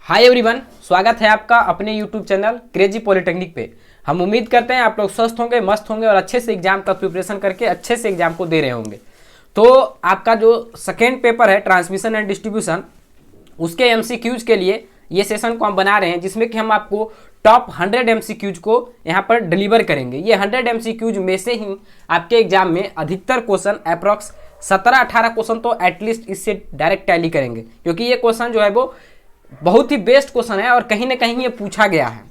Hi everyone, स्वागत है आपका अपने यूट्यूब चैनल क्रेजी पॉलिटेक्निक पे। हम उम्मीद करते हैं आप लोग स्वस्थ होंगे, मस्त होंगे और अच्छे से एग्जाम का प्रिपरेशन करके अच्छे से एग्जाम को दे रहे होंगे। तो आपका जो सेकेंड पेपर है ट्रांसमिशन एंड डिस्ट्रीब्यूशन, उसके एमसीक्यूज के लिए ये सेशन को हम बना रहे हैं, जिसमें कि हम आपको टॉप 100 एमसीक्यूज को यहाँ पर डिलीवर करेंगे। ये 100 एमसीक्यूज में से ही आपके एग्जाम में अधिकतर क्वेश्चन अप्रॉक्स 17-18 क्वेश्चन तो एटलीस्ट इससे डायरेक्ट टैली करेंगे, क्योंकि ये क्वेश्चन जो है वो बहुत ही बेस्ट क्वेश्चन है और कहीं ना कहीं ये पूछा गया है,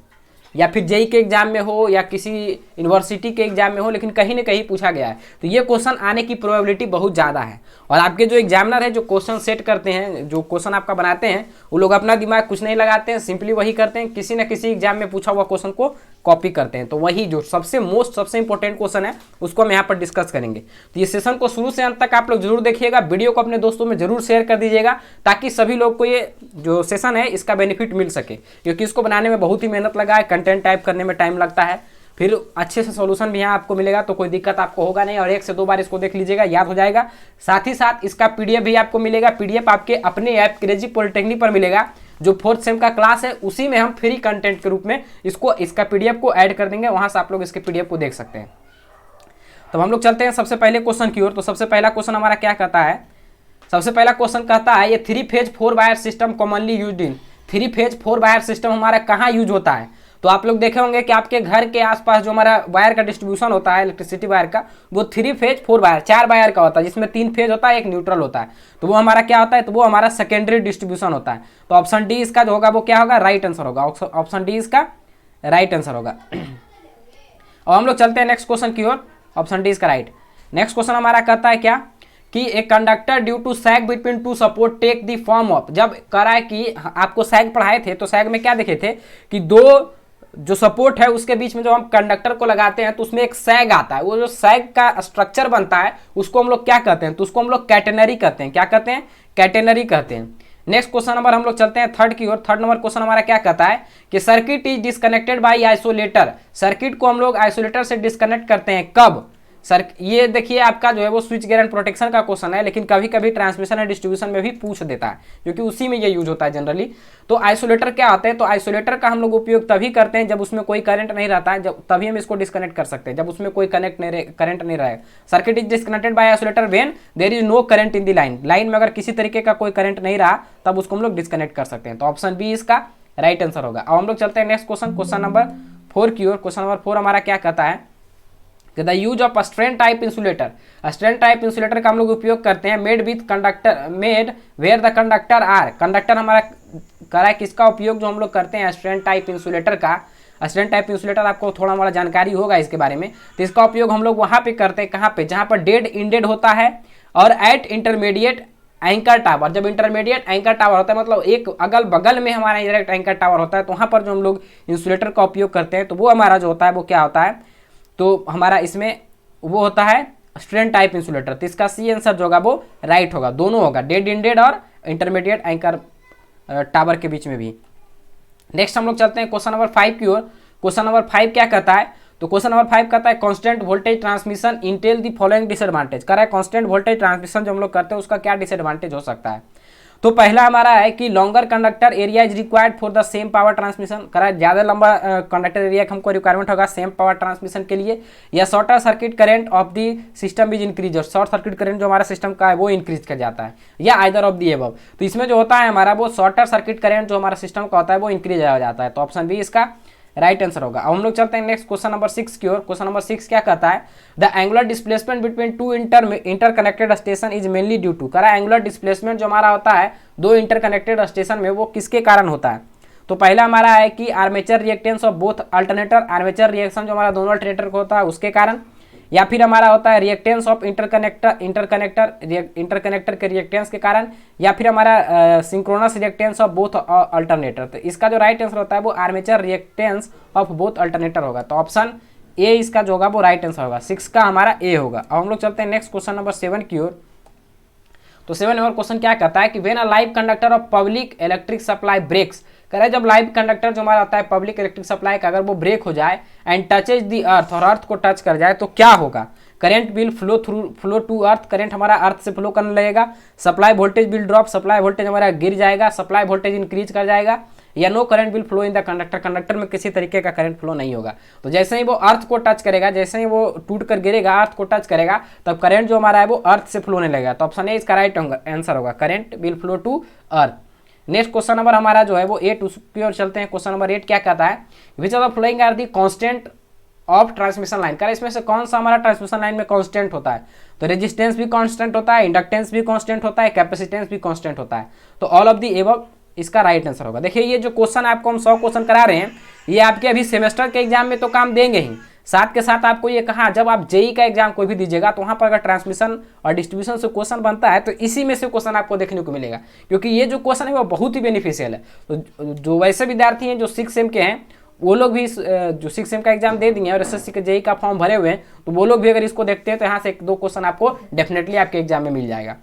या फिर जेई के एग्जाम में हो या किसी यूनिवर्सिटी के एग्जाम में हो, लेकिन कहीं ना कहीं पूछा गया है। तो ये क्वेश्चन आने की प्रोबेबिलिटी बहुत ज़्यादा है। और आपके जो एग्जामिनर है, जो क्वेश्चन सेट करते हैं, जो क्वेश्चन आपका बनाते हैं, वो लोग अपना दिमाग कुछ नहीं लगाते हैं, सिंपली वही करते हैं, किसी न किसी एग्जाम में पूछा हुआ क्वेश्चन को कॉपी करते हैं। तो वही जो सबसे इंपॉर्टेंट क्वेश्चन है उसको हम यहाँ पर डिस्कस करेंगे। तो ये सेशन को शुरू से अंत तक आप लोग जरूर देखिएगा, वीडियो को अपने दोस्तों में जरूर शेयर कर दीजिएगा, ताकि सभी लोग को ये जो सेशन है इसका बेनिफिट मिल सके, क्योंकि इसको बनाने में बहुत ही मेहनत लगा है, कंटेंट टाइप करने में टाइम लगता है, फिर अच्छे से सॉल्यूशन भी यहाँ आपको मिलेगा, तो कोई दिक्कत आपको होगा नहीं। और 1 से 2 बार इसको देख लीजिएगा, याद हो जाएगा। साथ ही साथ इसका पीडीएफ भी आपको मिलेगा। पीडीएफ आपके अपने ऐप क्रेजी पॉलिटेक्निक पर मिलेगा। जो 4th सेम का क्लास है उसी में हम फ्री कंटेंट के रूप में इसका पीडीएफ को ऐड कर देंगे, वहां से आप लोग इसके पीडीएफ को देख सकते हैं। तो हम लोग चलते हैं सबसे पहले क्वेश्चन की ओर। तो सबसे पहला क्वेश्चन हमारा क्या कहता है? सबसे पहला क्वेश्चन कहता है ये 3 phase 4 wire system commonly used in. 3 phase 4 wire system हमारा कहाँ यूज होता है? तो आप लोग देखे होंगे कि आपके घर के आसपास जो हमारा वायर का डिस्ट्रीब्यूशन होता है, इलेक्ट्रिसिटी वायर का, वो 3 फेज 4 वायर 4 वायर का होता है, जिसमें 3 फेज होता है, 1 न्यूट्रल होता है। तो वो हमारा क्या होता है? तो वो हमारा सेकेंडरी डिस्ट्रीब्यूशन होता है। तो ऑप्शन डी इसका जो होगा वो क्या होगा? राइट आंसर होगा। ऑप्शन डी इसका राइट आंसर होगा। और हम लोग चलते हैं नेक्स्ट क्वेश्चन की ओर। ऑप्शन डी इसका राइट। नेक्स्ट क्वेश्चन हमारा कहता है क्या कि एक conductor due to sag between 2 support take the form of. जब कह रहा है कि आपको सैग पढ़ाए थे, तो सैग में क्या देखे थे कि 2 जो सपोर्ट है उसके बीच में जो हम कंडक्टर को लगाते हैं तो उसमें एक सैग आता है। वो जो सैग का स्ट्रक्चर बनता है उसको हम लोग क्या कहते हैं? तो उसको हम लोग कैटेनरी कहते हैं। क्या कहते हैं? कैटेनरी कहते हैं। नेक्स्ट क्वेश्चन नंबर हम लोग चलते हैं थर्ड की ओर। थर्ड नंबर क्वेश्चन हमारा क्या कहता है कि circuit is disconnected by isolator. Circuit को हम लोग आइसोलेटर से डिस्कनेक्ट करते हैं कब? सर ये देखिए आपका जो है वो स्विच गियर एंड प्रोटेक्शन का क्वेश्चन है, लेकिन कभी कभी ट्रांसमिशन एंड डिस्ट्रीब्यूशन में भी पूछ देता है, क्योंकि उसी में ये यूज होता है जनरली। तो आइसोलेटर क्या होता है? तो आइसोलेटर का हम लोग उपयोग तभी करते हैं जब उसमें कोई करंट नहीं रहता है, जब तभी हम इसको डिस्कनेक्ट कर सकते हैं, जब उसमें कोई करंट नहीं रहेगा। Circuit is disconnected by isolator when there is no current in the line. Line में अगर किसी तरीके का कोई करंट नहीं रहा तब उसको हम लोग डिस्कनेक्ट कर सकते हैं। तो ऑप्शन बी इसका राइट आंसर होगा। अब हम लोग चलते हैं नेक्स्ट क्वेश्चन, क्वेश्चन नंबर 4 की ओर। क्वेश्चन नंबर 4 हमारा क्या कहता है कि the use of strain type insulator. Strain type insulator का हम लोग उपयोग करते हैं made with conductor, made where the conductor are. Conductor हमारा करा है किसका उपयोग जो हम लोग करते हैं? स्ट्रेन टाइप इंसुलेटर का। स्ट्रेन टाइप इंसुलेटर आपको थोड़ा मोड़ा जानकारी होगा इसके बारे में। तो इसका उपयोग हम लोग वहाँ पे करते हैं, कहाँ पे? जहाँ पर डेड इंडेड होता है और एट इंटरमीडिएट एंकर टावर। जब इंटरमीडिएट एंकर टावर होता है, मतलब एक अगल बगल में हमारा डायरेक्ट एंकर टावर होता है, तो वहाँ पर जो हम लोग इंसुलेटर का उपयोग करते हैं, तो वो हमारा जो होता है वो क्या होता है? तो हमारा इसमें वो होता है स्ट्रेन टाइप इंसुलेटर। तो इसका सी आंसर जो होगा वो राइट होगा। दोनों होगा, डेड इंडेड और इंटरमीडिएट एंकर टावर के बीच में भी। नेक्स्ट हम लोग चलते हैं क्वेश्चन नंबर 5 की ओर। क्वेश्चन नंबर 5 क्या कहता है? तो क्वेश्चन नंबर 5 कहता है constant voltage transmission Intel the following disadvantage. कह रहा है कांस्टेंट वोल्टेज ट्रांसमिशन जो हम लोग करते हैं उसका क्या डिसएडवांटेज हो सकता है? तो पहला हमारा है कि longer conductor area is required for the same power transmission. करा ज़्यादा लंबा कंडक्टर एरिया का हमको रिक्वायरमेंट होगा सेम पावर ट्रांसमिशन के लिए। या shorter circuit current of the system is increase. और शॉर्ट सर्किट करंट जो हमारा सिस्टम का है वो इंक्रीज कर जाता है, या आइदर ऑफ दी अबव। तो इसमें जो होता है हमारा वो शॉर्टर सर्किट करंट जो हमारा सिस्टम का होता है वो इंक्रीज हो जाता है। तो ऑप्शन बी इसका राइट आंसर होगा। अब हम लोग चलते हैं नेक्स्ट क्वेश्चन नंबर 6 की ओर। क्वेश्चन नंबर 6 क्या कहता है? The angular displacement between 2 interconnected station is mainly due to. कह रहा है एंगुलर डिस्प्लेसमेंट जो हमारा होता है 2 इंटरकनेक्टेड स्टेशन में वो किसके कारण होता है? तो पहला हमारा है कि armature reactance of both alternator. Armature reaction जो हमारा दोनों अल्टरनेटर को होता है उसके कारण। या फिर हमारा होता है रिएक्टेंस ऑफ इंटरकनेक्टर के रिएक्टेंस के कारण। या फिर हमारा synchronous reactance of both alternator. तो इसका जो राइट आंसर होता है वो armature reactance of both alternator होगा। तो ऑप्शन ए इसका जो होगा वो राइट आंसर होगा। 6 का हमारा ए होगा। अब हम लोग चलते हैं नेक्स्ट क्वेश्चन नंबर 7 की ओर। तो 7 नंबर क्वेश्चन क्या कहता है कि when a live conductor of public electric supply breaks. कह रहा है जब लाइव कंडक्टर जो हमारा होता है पब्लिक इलेक्ट्रिक सप्लाई का अगर वो ब्रेक हो जाए एंड टचेज द अर्थ, और अर्थ को टच कर जाए, तो क्या होगा? Current will flow to earth. Current हमारा अर्थ से फ्लो करने लगेगा। Supply voltage will drop. Supply voltage हमारा गिर जाएगा। सप्लाई वोल्टेज इंक्रीज कर जाएगा। या no current will flow in the conductor, conductor में किसी तरीके का करंट फ्लो नहीं होगा। तो जैसे ही वो अर्थ को टच करेगा, जैसे ही वो टूट कर गिरेगा, अर्थ को टच करेगा, तब करंट जो हमारा है वो अर्थ से फ्लो होने लगेगा। तो ऑप्शन ए इसका राइट आंसर होगा, current will flow to earth. Next question number हमारा जो है वो 8 की ओर चलते हैं। क्वेश्चन नंबर 8 क्या कहता है, which of the following are the constant of transmission line. कह इसमें से कौन सा हमारा ट्रांसमिशन लाइन में कांस्टेंट होता है। तो रेजिस्टेंस भी कांस्टेंट होता है, इंडक्टेंस भी कांस्टेंट होता है, कैपेसिटेंस भी कांस्टेंट होता है। तो ऑल ऑफ दी एबव इसका राइट आंसर होगा। देखिए ये जो क्वेश्चन आपको हम 100 क्वेश्चन करा रहे हैं, ये आपके अभी सेमेस्टर के एग्जाम में तो काम देंगे ही, साथ के साथ आपको ये कहा जब आप जेई का एग्जाम कोई भी दीजिएगा तो वहां पर अगर ट्रांसमिशन और डिस्ट्रीब्यूशन से क्वेश्चन बनता है तो इसी में से क्वेश्चन आपको देखने को मिलेगा, क्योंकि ये जो क्वेश्चन है वो बहुत ही बेनिफिशियल है। तो जो वैसे विद्यार्थी हैं जो 6 सेम के हैं, वो लोग भी जो 6 सेम का एग्जाम दे दिए और एसएससी के जेई का फॉर्म भरे हुए हैं, तो वो लोग भी अगर इसको देखते हैं तो यहाँ से 1-2 क्वेश्चन आपको डेफिनेटली आपके एग्जाम में मिल जाएगा।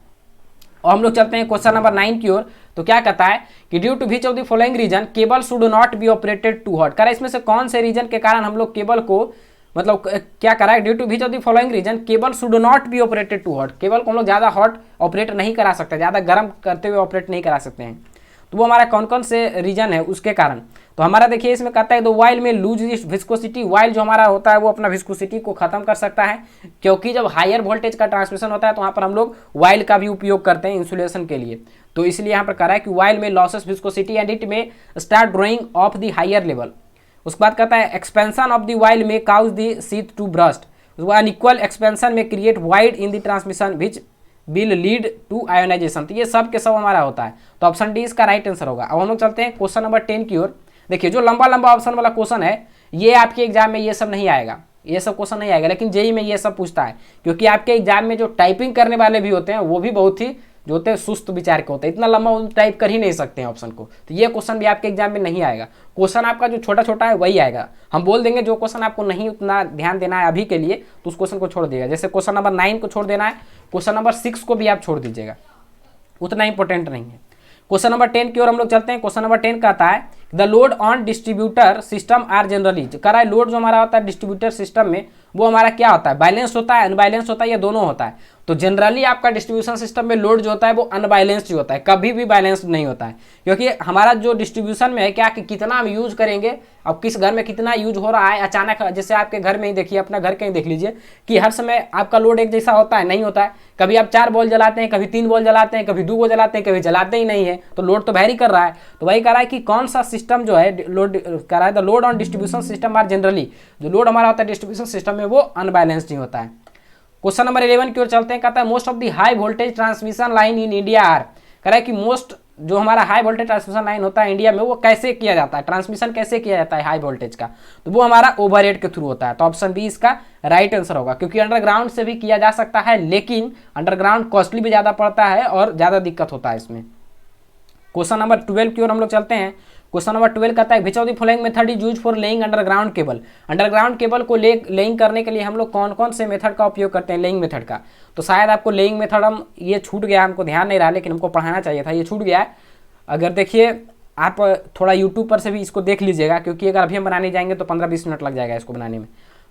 और हम लोग चलते हैं क्वेश्चन नंबर 9 की ओर। तो क्या कहता है कि due to which of the following reason cable should not be operated too hot. कह रहा है इसमें से कौन से रीजन के कारण हम लोग केबल को, मतलब क्या करा है, due to which of the following reason cable should not be operated too hot. Cable को हम लोग ज़्यादा हॉट ऑपरेट नहीं करा सकते, ज़्यादा गर्म करते हुए ऑपरेट नहीं करा सकते हैं। तो वो हमारा कौन कौन से रीजन है उसके कारण। तो हमारा देखिए इसमें कहता है, तो वाइल में लूज विस्कोसिटी, वाइल जो हमारा होता है वो अपना विस्कोसिटी को खत्म कर सकता है, क्योंकि जब हायर वोल्टेज का ट्रांसमिशन होता है तो वहाँ पर हम लोग वाइल का भी उपयोग करते हैं इंसुलेशन के लिए। तो इसलिए यहाँ पर कह रहा है कि oil may losses viscosity and it may start drawing off the higher level. उसके बाद कहता है expansion of the oil may cause the sheath to burst. Unequal expansion may create voids in the transmission which will lead to ionisation. तो ये सब के सब हमारा होता है। तो ऑप्शन डी इसका राइट आंसर होगा। अब हम लोग चलते हैं क्वेश्चन नंबर 10 की ओर। देखिए जो लंबा लंबा ऑप्शन वाला क्वेश्चन है, ये आपके एग्जाम में ये सब नहीं आएगा, ये सब क्वेश्चन नहीं आएगा, लेकिन जेई में ये सब पूछता है, क्योंकि आपके एग्जाम में जो टाइपिंग करने वाले भी होते हैं वो भी बहुत ही जो होते हैं सुस्त विचार के होते हैं, इतना लंबा टाइप कर ही नहीं सकते हैं ऑप्शन को। तो ये क्वेश्चन भी आपके एग्जाम में नहीं आएगा। क्वेश्चन आपका जो छोटा छोटा है वही आएगा। हम बोल देंगे जो क्वेश्चन आपको नहीं उतना ध्यान देना है अभी के लिए, तो उस क्वेश्चन को छोड़ दिएगा। जैसे क्वेश्चन नंबर 9 को छोड़ देना है, क्वेश्चन नंबर 6 को भी आप छोड़ दीजिएगा, उतना इंपॉर्टेंट नहीं है। क्वेश्चन नंबर 10 की ओर हम लोग चलते हैं। क्वेश्चन नंबर 10 कहता है the load on distributor system are generally. कह रहा है लोड जो हमारा होता है डिस्ट्रीब्यूटर सिस्टम में वो हमारा क्या होता है, बैलेंस होता है, अनबैलेंस होता है, या दोनों होता है। तो जनरली आपका डिस्ट्रीब्यूशन सिस्टम में लोड जो होता है वो अनबैलेंस्ड होता है, कभी भी बैलेंस्ड नहीं होता है, क्योंकि हमारा जो डिस्ट्रीब्यूशन में है क्या कि कितना हम यूज करेंगे, अब किस घर में कितना यूज हो रहा है अचानक। जैसे आपके घर में ही देखिए, अपना घर कहीं देख लीजिए कि हर समय आपका लोड एक जैसा होता है, नहीं होता है। कभी आप 4 बॉल जलाते हैं, कभी 3 बॉल जलाते हैं, कभी 2 बॉल जलाते हैं, कभी जलाते ही नहीं है, तो लोड तो वैरी कर रहा है। तो वही कह रहा है कि कौन सा सिस्टम जो है लोड कह रहा है, the load on distribution system are generally, जो लोड हमारा होता है डिस्ट्रीब्यूशन सिस्टम में वो अनबैलेंस्ड नहीं होता है। क्वेश्चन नंबर 11 की ओर चलते हैं। कहता है most of the high voltage transmission line in India are. कह रहा है कि मोस्ट जो हमारा हाई वोल्टेज ट्रांसमिशन लाइन होता है इंडिया में वो कैसे किया जाता है, ट्रांसमिशन कैसे किया जाता है हाई वोल्टेज का, तो वो हमारा ओवरहेड के थ्रू होता है। तो ऑप्शन बी इसका राइट आंसर होगा, क्योंकि अंडरग्राउंड से भी किया जा सकता है, लेकिन अंडरग्राउंड कॉस्टली भी ज़्यादा पड़ता है और ज़्यादा दिक्कत होता है इसमें। क्वेश्चन नंबर 12 की ओर हम लोग चलते हैं। क्वेश्चन नंबर 12 कहता है which of the following method is use for laying underground cable. Underground cable को लेइंग करने के लिए हम लोग कौन कौन से मेथड का उपयोग करते हैं, लेइंग मेथड का। तो शायद आपको लेइंग मेथड हम ये छूट गया, हमको ध्यान नहीं रहा, लेकिन हमको पढ़ाना चाहिए था, ये छूट गया है। अगर देखिए आप थोड़ा यूट्यूब पर से भी इसको देख लीजिएगा, क्योंकि अगर अभी हम बनाने जाएंगे तो 15-20 मिनट लग जाएगा इसको बनाने में।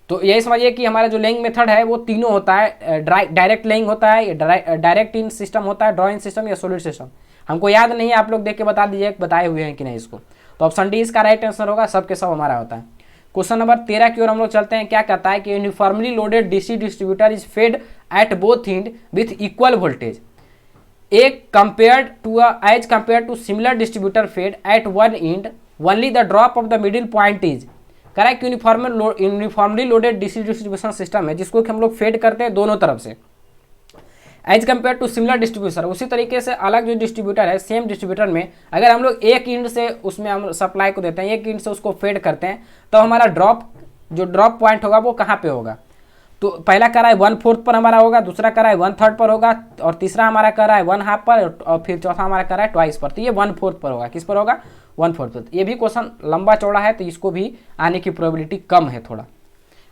तो यही समझिए कि हमारा जो लेइंग मेथड है वो तीनों होता है, डायरेक्ट लेइंग होता है, डायरेक्ट इन सिस्टम होता है, ड्रॉइंग सिस्टम या सॉलिड सिस्टम। हमको याद नहीं है, आप लोग देख के बता दीजिए बताए हुए हैं कि नहीं इसको। तो ऑप्शन डी इसका राइट आंसर होगा, सबके सब हमारा होता है। क्वेश्चन नंबर 13 की ओर हम लोग चलते हैं। क्या कहता है कि uniformly loaded DC distributor is fed at both end with equal voltage as compare to similar distributor fed at one end only the drop of the middle point is. कह रहा है कि uniformly loaded DC distribution system है जिसको हम लोग fade करते हैं दोनों तरफ से, as compare to similar distributor. उसी तरीके से अलग जो डिस्ट्रीब्यूटर है, सेम डिस्ट्रीब्यूटर में अगर हम लोग एक इंड से उसमें हम सप्लाई को देते हैं, एक इंड से उसको फेड करते हैं, तो हमारा ड्रॉप पॉइंट होगा वो कहाँ पे होगा। तो पहला कह रहा है 1/4 पर हमारा होगा, दूसरा कह रहा है 1/3 पर होगा, और तीसरा हमारा कह रहा है 1/2 पर, और फिर चौथा हमारा कह रहा है 2 पर। तो ये 1/4 पर होगा। किस पर होगा? 1/4 पर। ये भी क्वेश्चन लंबा चौड़ा है, तो इसको भी आने की प्रोबेबिलिटी कम है थोड़ा।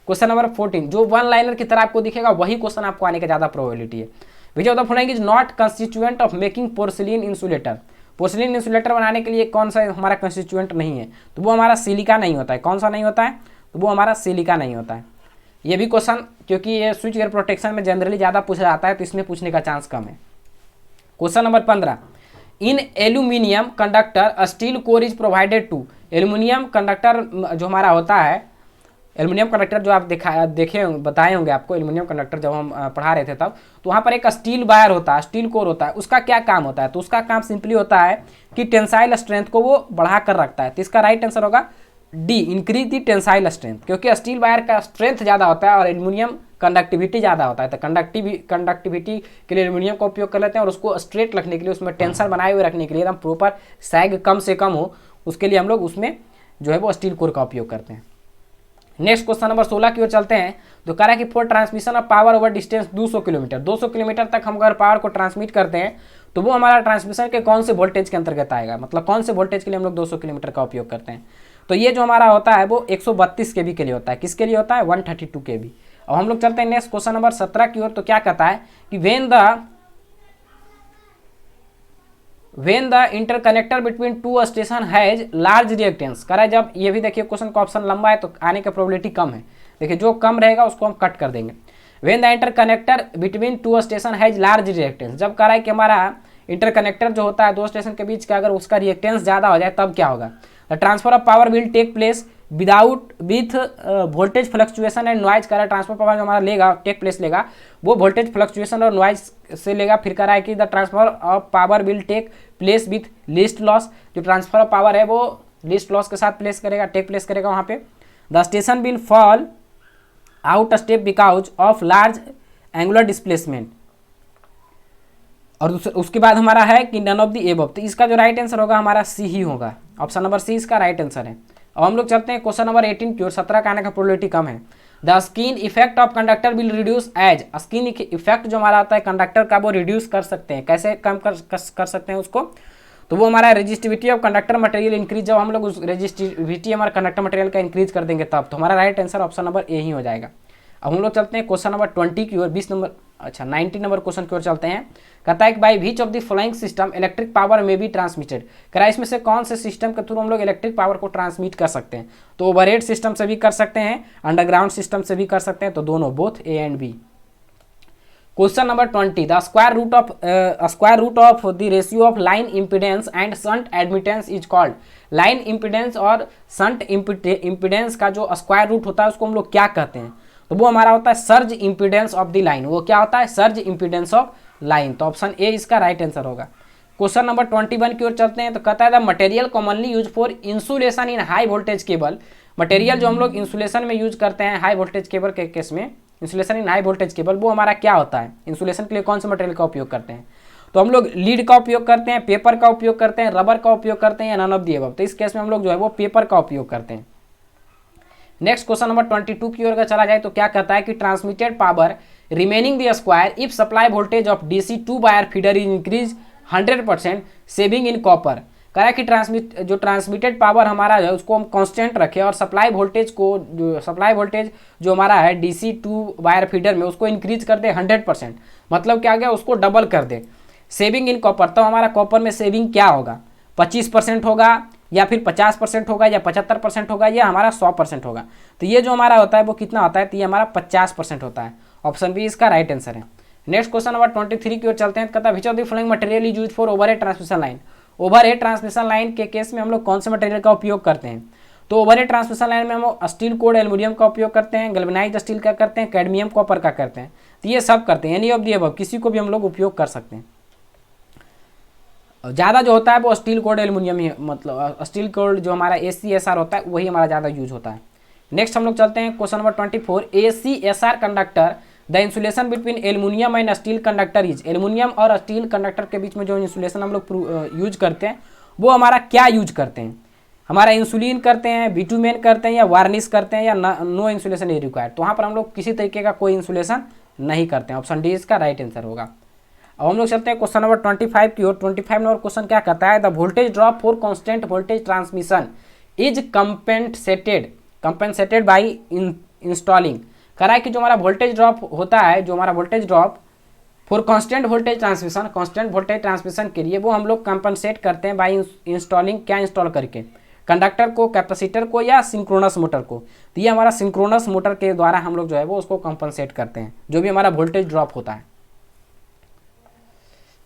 क्वेश्चन नंबर 14 जो वन लाइनर की तरह आपको दिखेगा वही क्वेश्चन आपको आने की ज़्यादा प्रोबेबिलिटी है। Which of the following is not constituent of making porcelain insulator. Porcelain insulator बनाने के लिए कौन सा हमारा कंस्टिट्यूएंट नहीं है, तो वो हमारा सिलिका नहीं होता है। कौन सा नहीं होता है? तो वो हमारा सिलिका नहीं होता है। ये भी क्वेश्चन, क्योंकि ये स्विच गियर प्रोटेक्शन में जनरली ज़्यादा पूछा जाता है, तो इसमें पूछने का चांस कम है। Question number 15 in aluminium conductor steel core is provided to. Aluminium conductor जो हमारा होता है, एल्यूमिनियम कंडक्टर जो आप देखे बताए होंगे आपको, एल्यूमिनियम कंडक्टर जब हम पढ़ा रहे थे तब, तो वहाँ पर एक स्टील वायर होता है, स्टील कोर होता है। उसका क्या काम होता है? तो उसका काम सिंपली होता है कि टेंसाइल स्ट्रेंथ को वो बढ़ा कर रखता है। तो इसका राइट आंसर होगा D, increase the tensile strength, क्योंकि स्टील वायर का स्ट्रेंथ ज़्यादा होता है और एल्यूमिनियम कंडक्टिविटी ज़्यादा होता है। तो कंडक्टिविटी के लिए एल्यूमिनियम का उपयोग कर लेते हैं, और उसको स्ट्रेट रखने के लिए, उसमें टेंशन बनाए हुए रखने के लिए, एकदम प्रॉपर सैग कम से कम हो, उसके लिए हम लोग उसमें जो है वो स्टील कोर का उपयोग करते हैं। नेक्स्ट क्वेश्चन नंबर 16 की ओर चलते हैं। तो कह रहा है कि for transmission of power over distance 200 kilometre, 200 kilometre तक हम अगर पावर को ट्रांसमिट करते हैं तो वो हमारा ट्रांसमिशन के कौन से वोल्टेज के अंतर्गत आएगा, मतलब कौन से वोल्टेज के लिए हम लोग 200 किलोमीटर का उपयोग करते हैं। तो ये जो हमारा होता है वो 132 केवी के लिए होता है। किसके लिए होता है? 132 केवी। और हम लोग चलते हैं नेक्स्ट क्वेश्चन नंबर 17 की ओर। तो क्या कहता है कि when the interconnector between two station has large reactance. कह रहा है जब, ये भी देखिए क्वेश्चन का ऑप्शन लंबा है तो आने का प्रोबेबिलिटी कम है। देखिए जो कम रहेगा उसको हम कट कर देंगे। When the interconnector between two station has large reactance, जब कह रहा है कि हमारा इंटरकनेक्टर जो होता है दो स्टेशन के बीच का, अगर उसका रिएक्टेंस ज़्यादा हो जाए तब क्या होगा? The transfer of power will take place with voltage fluctuation and noise. कह रहा है ट्रांसफर पावर जो हमारा लेगा, टेक प्लेस लेगा, वो वोल्टेज फ्लक्चुएशन और नॉइज से लेगा। फिर कह रहा है कि the transfer of power will take place with least loss, जो ट्रांसफर ऑफ पावर है वो लीस्ट लॉस के साथ टेक प्लेस करेगा वहाँ पे। The station will fall out step because of large angular displacement. और उसके बाद हमारा है कि नन ऑफ द एबव। तो इसका जो राइट आंसर होगा हमारा सी ही होगा, ऑप्शन नंबर सी इसका राइट आंसर है। अब हम लोग चलते हैं क्वेश्चन नंबर 18 की ओर। 17 का आने का प्रोबेबिलिटी कम है। The skin effect of conductor will reduce as. Skin effect जो हमारा आता है कंडक्टर का, वो रिड्यूस कर सकते हैं। कैसे कम कर सकते हैं उसको? तो वो हमारा resistivity of conductor material increase, जब हम लोग उस रेजिस्टिविटी हमारे कंडक्टर मटेरियल का इंक्रीज कर देंगे तब। तो हमारा right answer option number A ही हो जाएगा। अब हम लोग चलते हैं क्वेश्चन नंबर 20 की ओर। 19 नंबर क्वेश्चन की ओर चलते हैं। कहता है कि by which of the following system electric power में बी ट्रांसमिटेड। कह रहा है इसमें से कौन से सिस्टम के थ्रू हम लोग इलेक्ट्रिक पावर को ट्रांसमिट कर सकते हैं? तो ओवरहेड सिस्टम से भी कर सकते हैं, अंडरग्राउंड सिस्टम से भी कर सकते हैं। तो दोनों, both A and B. Question number 20, the square root of the ratio of line impedance and shunt admittance is called. Line impedance और शंट इम्पीडेंस का जो स्क्वायर रूट होता है उसको हम लोग क्या कहते हैं? तो वो हमारा होता है surge impedance of the line. वो क्या होता है? Surge impedance of line. तो ऑप्शन ए इसका राइट आंसर होगा। क्वेश्चन नंबर 21 की ओर चलते हैं। तो कहता है the material commonly use for insulation in high voltage cable. Material जो हम लोग इंसुलेशन में यूज करते हैं हाई वोल्टेज केबल के केस में, insulation in high voltage cable, वो हमारा क्या होता है? इंसुलेशन के लिए कौन से मटेरियल का उपयोग करते हैं? तो हम लोग लीड का उपयोग करते हैं, पेपर का उपयोग करते हैं, रबर का उपयोग करते हैं, या नन ऑफ द अबव। तो इस केस में हम लोग जो है वो पेपर का उपयोग करते हैं। नेक्स्ट क्वेश्चन नंबर 22 की ओर अगर चला जाए तो क्या कहता है कि transmitted power remaining the square if supply voltage of DC 2 wire feeder is increase 100% saving in copper. कह रहा है कि जो ट्रांसमिटेड पावर हमारा है उसको हम कांस्टेंट रखें और सप्लाई वोल्टेज जो हमारा है डीसी 2 वायर फीडर में उसको इंक्रीज कर दे 100%। मतलब क्या गया? उसको डबल कर दे। सेविंग इन कॉपर, तो हमारा कॉपर में सेविंग क्या होगा? 25% होगा, या फिर 50% होगा, या 75% होगा, या हमारा 100% होगा। तो ये जो हमारा होता है वो कितना होता है? तो ये हमारा 50% होता है। ऑप्शन बी इसका राइट आंसर है। नेक्स्ट क्वेश्चन नंबर 23 की ओर चलते हैं। कहता है which of the following material is used for overhead transmission line. Overhead transmission line के केस में हम लोग कौन से मटेरियल का उपयोग करते हैं? तो ओवरहेड ट्रांसमिशन लाइन में हम स्टील कोड एल्यूमिनियम का उपयोग करते हैं, गैल्वेनाइज्ड स्टील का करते हैं, कैडमियम कॉपर का करते हैं। तो ये सब करते हैं, एनी ऑफ द अबव, किसी को भी हम लोग उपयोग कर सकते हैं। ज़्यादा जो होता है वो स्टील कोड एल्यूमिनियम ही, मतलब स्टील कोड जो हमारा ACSR होता है वही हमारा ज़्यादा यूज होता है। नेक्स्ट हम लोग चलते हैं question number 24। ACSR conductor the insulation between aluminium and steel conductor is. Aluminium और स्टील कंडक्टर के बीच में जो इंसुलेशन हम लोग यूज करते हैं वो हमारा क्या यूज करते हैं? हमारा इंसुलिन करते हैं, बिटुमेन करते हैं, या वार्निश करते हैं, या नो इंसुलेशन इज रिक्वायर्ड। तो वहाँ पर हम लोग किसी तरीके का कोई इंसुलेशन नहीं करते हैं। ऑप्शन डी इसका राइट आंसर होगा। अब हम लोग चलते हैं क्वेश्चन नंबर 25 की ओर। 25 नंबर क्वेश्चन क्या कहता है? The voltage drop for constant voltage transmission is compensated by installing. कह रहा है कि जो हमारा वोल्टेज ड्रॉप होता है, जो हमारा voltage drop for constant voltage transmission के लिए वो हम लोग कंपनसेट करते हैं बाय इंस्टॉलिंग। क्या इंस्टॉल करके? कंडक्टर को, कैपेसिटर को, या सिंक्रोनस मोटर को। तो ये हमारा सिंक्रोनस मोटर के द्वारा हम लोग जो है वो उसको कंपनसेट करते हैं, जो भी हमारा वोल्टेज ड्रॉप होता है।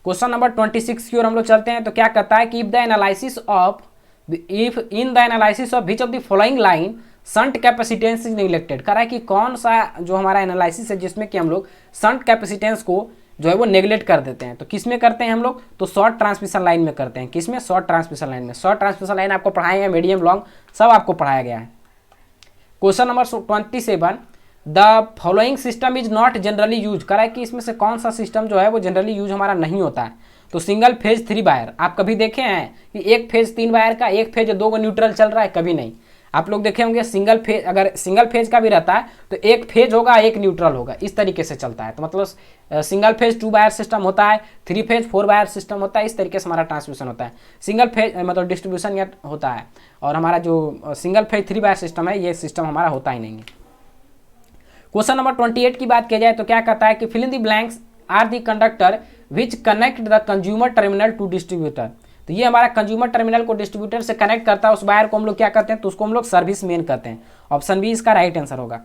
क्वेश्चन नंबर 26 की ओर हम लोग चलते हैं। तो क्या कहता है कि if the analysis of which of the following line shunt capacitance is neglected, कह रहा है कि कौन सा जो हमारा एनालिसिस है जिसमें कि हम लोग शंट कैपेसिटेंस को जो है वो नेग्लेक्ट कर देते हैं। तो किस में करते हैं हम लोग, तो शॉर्ट ट्रांसमिशन लाइन में करते हैं। किस में, शॉर्ट ट्रांसमिशन लाइन में। शॉर्ट ट्रांसमिशन लाइन आपको पढ़ाए हैं, मीडियम लॉन्ग सब आपको पढ़ाया गया है। Question number 27, the following system is not generally use, कह रहा है कि इसमें से कौन सा सिस्टम जो है वो जनरली यूज हमारा नहीं होता है। तो सिंगल फेज 3 वायर, आप कभी देखे हैं कि एक फेज 3 वायर का, एक फेज 2 न्यूट्रल चल रहा है, कभी नहीं। आप लोग देखे होंगे सिंगल फेज, अगर सिंगल फेज का भी रहता है तो एक फेज होगा एक न्यूट्रल होगा, इस तरीके से चलता है। तो मतलब सिंगल फेज 2 वायर सिस्टम होता है, 3 फेज 4 वायर सिस्टम होता है, इस तरीके से हमारा ट्रांसमिशन होता है। सिंगल फेज मतलब डिस्ट्रीब्यूशन होता है, और हमारा जो सिंगल फेज 3 वायर सिस्टम है ये सिस्टम हमारा होता ही नहीं है। क्वेश्चन नंबर 28 की बात किया जाए तो क्या कहता है कि fill in the blanks are the conductor which connect the consumer terminal to distributor. तो ये हमारा कंज्यूमर टर्मिनल को डिस्ट्रीब्यूटर से कनेक्ट करता है, उस वायर को हम लोग क्या करते हैं, तो उसको हम लोग सर्विस मेन कहते हैं। ऑप्शन बी इसका राइट आंसर होगा।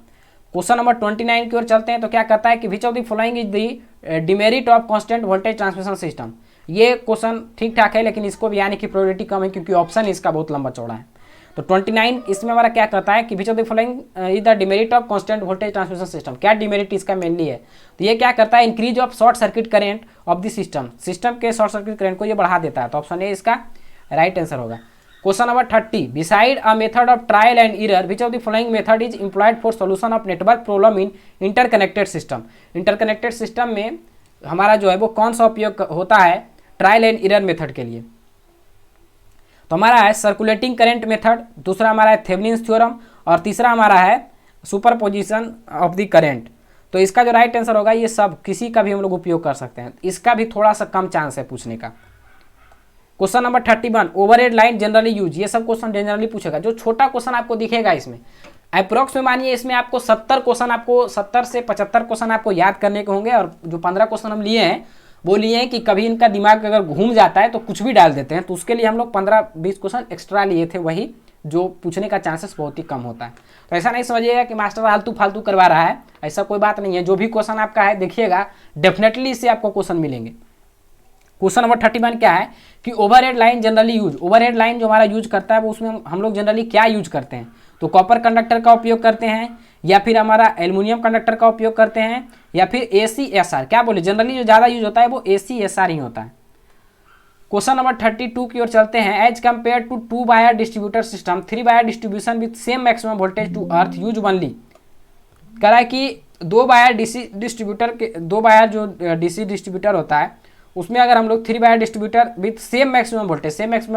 क्वेश्चन नंबर 29 की ओर चलते हैं। तो क्या कहता है कि विच of the following is the demerit of constant voltage transmission system. ये क्वेश्चन ठीक ठाक है, लेकिन इसको भी आने की प्रोबेबिलिटी कम है क्योंकि ऑप्शन इसका बहुत लंबा चौड़ा है। तो 29 इसमें हमारा क्या कहता है कि विच of the following is the demerit of constant voltage transmission system. क्या डिमेरिट इसका मेनली है, तो ये क्या करता है, increase of short circuit current of the system, system के शॉर्ट सर्किट करंट को ये बढ़ा देता है। तो ऑप्शन ए इसका राइट आंसर होगा। Question number 30, beside a method of trial and error which of the following method is employed for solution of network problem in interconnected system. Interconnected system में हमारा जो है वो कौन सा उपयोग होता है ट्रायल एंड एरर मेथड के लिए। तो हमारा है सर्कुलेटिंग करंट मेथड, दूसरा हमारा है थेवेनिन्स थ्योरम, और तीसरा हमारा है सुपरपोजिशन ऑफ द करंट। तो इसका जो राइट आंसर होगा, ये सब किसी का भी हम लोग उपयोग कर सकते हैं, इसका भी थोड़ा सा कम चांस है पूछने का। Question number 31, overhead line generally use, ये सब क्वेश्चन जनरली पूछेगा। जो छोटा क्वेश्चन आपको दिखेगा इसमें अप्रोक्स में मानिए इसमें आपको 70 क्वेश्चन, आपको 70 से 75 क्वेश्चन आपको याद करने के होंगे, और जो 15 क्वेश्चन हम लिए हैं वो लिए हैं कि कभी इनका दिमाग अगर घूम जाता है तो कुछ भी डाल देते हैं, तो उसके लिए हम लोग 15-20 क्वेश्चन एक्स्ट्रा लिए थे, वही जो पूछने का चांसेस बहुत ही कम होता है। तो ऐसा नहीं समझिएगा कि मास्टर आलतू फालतू करवा रहा है, ऐसा कोई बात नहीं है। जो भी क्वेश्चन आपका है देखिएगा, डेफिनेटली इससे आपको क्वेश्चन मिलेंगे। क्वेश्चन नंबर 31 क्या है कि overhead line generally use, overhead line जो हमारा यूज करता है वो उसमें हम लोग जनरली क्या यूज करते हैं, तो कॉपर कंडक्टर का उपयोग करते हैं, या फिर हमारा एल्युमिनियम कंडक्टर का उपयोग करते हैं, या फिर ACSR। क्या बोले, जनरली जो ज़्यादा यूज होता है वो ACSR ही होता है। क्वेश्चन नंबर 32 की ओर चलते हैं। As compare to 2 wire distributor system 3 wire distribution with same maximum voltage to earth use only, कह रहा है कि 2 वायर डीसी डिस्ट्रीब्यूटर के, 2 वायर जो डीसी डिस्ट्रीब्यूटर होता है उसमें अगर हम लोग 3 wire distributor with same maximum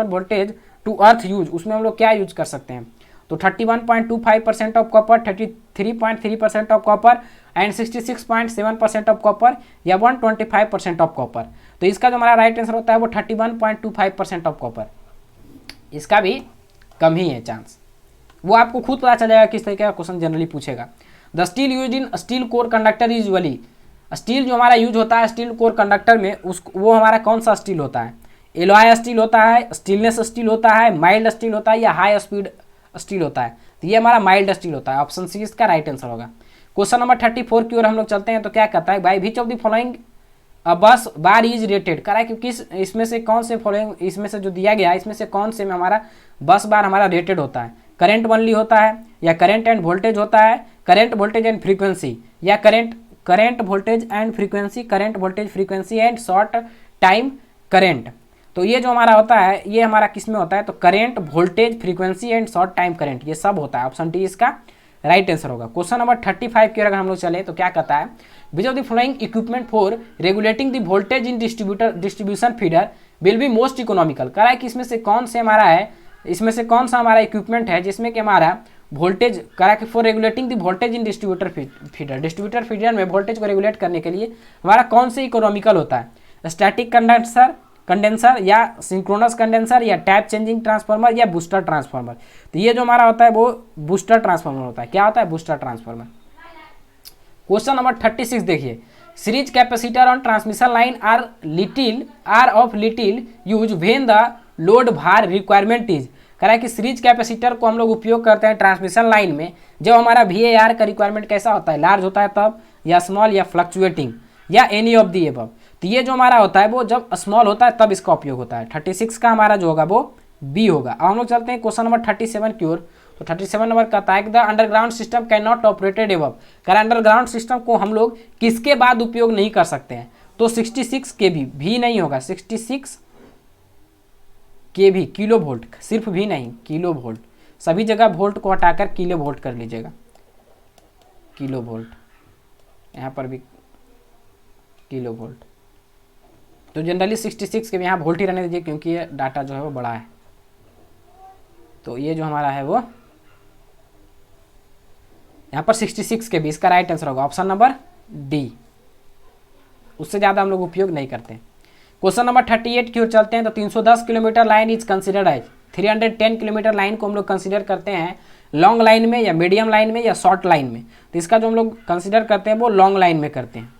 voltage to earth use, उसमें हम लोग क्या यूज कर सकते हैं, तो 31.25% of copper, 33.3% of copper and 66.7% of copper, या 125% ऑफ कॉपर। तो इसका जो हमारा राइट आंसर होता है वो 31.25% ऑफ कॉपर, इसका भी कम ही है चांस, वो आपको खुद पता चल जाएगा किस तरीके का क्वेश्चन जनरली पूछेगा। The steel use in steel core conductor usually, steel जो हमारा यूज होता है स्टील कोर कंडक्टर में वो हमारा कौन सा स्टील होता है, एलॉय स्टील होता है, स्टीलनेस स्टील होता है, माइल्ड स्टील होता है, या हाई स्पीड स्टील होता है। तो ये हमारा माइल्ड स्टील होता है, ऑप्शन सी इसका राइट आंसर होगा। क्वेश्चन नंबर 34 की ओर हम लोग चलते हैं। तो क्या कहता है, by which of the following बस बार इज रेटेड, कह रहा है कि किस इसमें से कौन से फॉलोइंग, इसमें से जो दिया गया है इसमें से कौन से में हमारा बस बार हमारा रेटेड होता है, करंट ओनली होता है, या करंट एंड वोल्टेज होता है, करंट वोल्टेज एंड फ्रीक्वेंसी, या current voltage and frequency, current voltage frequency and short time current. तो ये जो हमारा होता है ये हमारा किस में होता है, तो current voltage frequency and short time current, ये सब होता है। ऑप्शन डी इसका राइट आंसर होगा। क्वेश्चन नंबर 35 की अगर हम लोग चले तो क्या कहता है, which of the following equipment for regulating the voltage in distribution feeder will be most economical, कह रहा है कि इसमें से कौन से हमारा है, इसमें से कौन सा हमारा इक्विपमेंट है जिसमें कि हमारा वोल्टेज, कह रहा है कि for regulating the voltage in distributor feeder में वोल्टेज को रेगुलेट करने के लिए हमारा कौन से इकोनॉमिकल होता है, स्टैटिक कंडेंसर या सिंक्रोनस कंडेंसर, या टैप चेंजिंग ट्रांसफार्मर, या बूस्टर ट्रांसफार्मर। तो ये जो हमारा होता है वो बूस्टर ट्रांसफार्मर होता है। क्या होता है, बूस्टर ट्रांसफार्मर। क्वेश्चन नंबर 36 देखिए, series capacitor on transmission line are of little use when the load भार रिक्वायरमेंट इज, कह रहा है कि सीरीज कैपेसिटर को हम लोग उपयोग करते हैं ट्रांसमिशन लाइन में जब हमारा VAR का रिक्वायरमेंट कैसा होता है, लार्ज होता है तब, या स्मॉल, या फ्लक्चुएटिंग, या एनी ऑफ दी अबव। तो ये जो हमारा होता है वो जब स्मॉल होता है तब इसका उपयोग होता है। 36 का हमारा जो होगा वो बी होगा। अब हम लोग चलते हैं क्वेश्चन नंबर 37 की ओर। तो 37 नंबर कहता है कि the underground system can not operated above. कह रहा है अंडरग्राउंड सिस्टम को हम लोग किसके बाद उपयोग नहीं कर सकते हैं, तो 66 केवी भी नहीं होगा, 66 केवी किलो वोल्ट, सिर्फ भी नहीं किलो वोल्ट, सभी जगह वोल्ट को हटाकर किलो वोल्ट कर लीजिएगा, किलो वोल्ट, यहाँ पर भी किलो वोल्ट। तो जनरली 66 के भी यहाँ वोल्ट ही रहने दीजिए क्योंकि ये डाटा जो है वो बड़ा है। तो ये जो हमारा है वो यहाँ पर 66 के भी, इसका राइट आंसर होगा ऑप्शन नंबर डी। उससे ज़्यादा हम लोग उपयोग नहीं करते। क्वेश्चन नंबर 38 की ओर चलते हैं। तो 310 kilometre line is considered as, 310 kilometre line को हम लोग कंसिडर करते हैं लॉन्ग लाइन में या मीडियम लाइन में या शॉर्ट लाइन में। तो इसका जो हम लोग कंसिडर करते हैं वो लॉन्ग लाइन में करते हैं।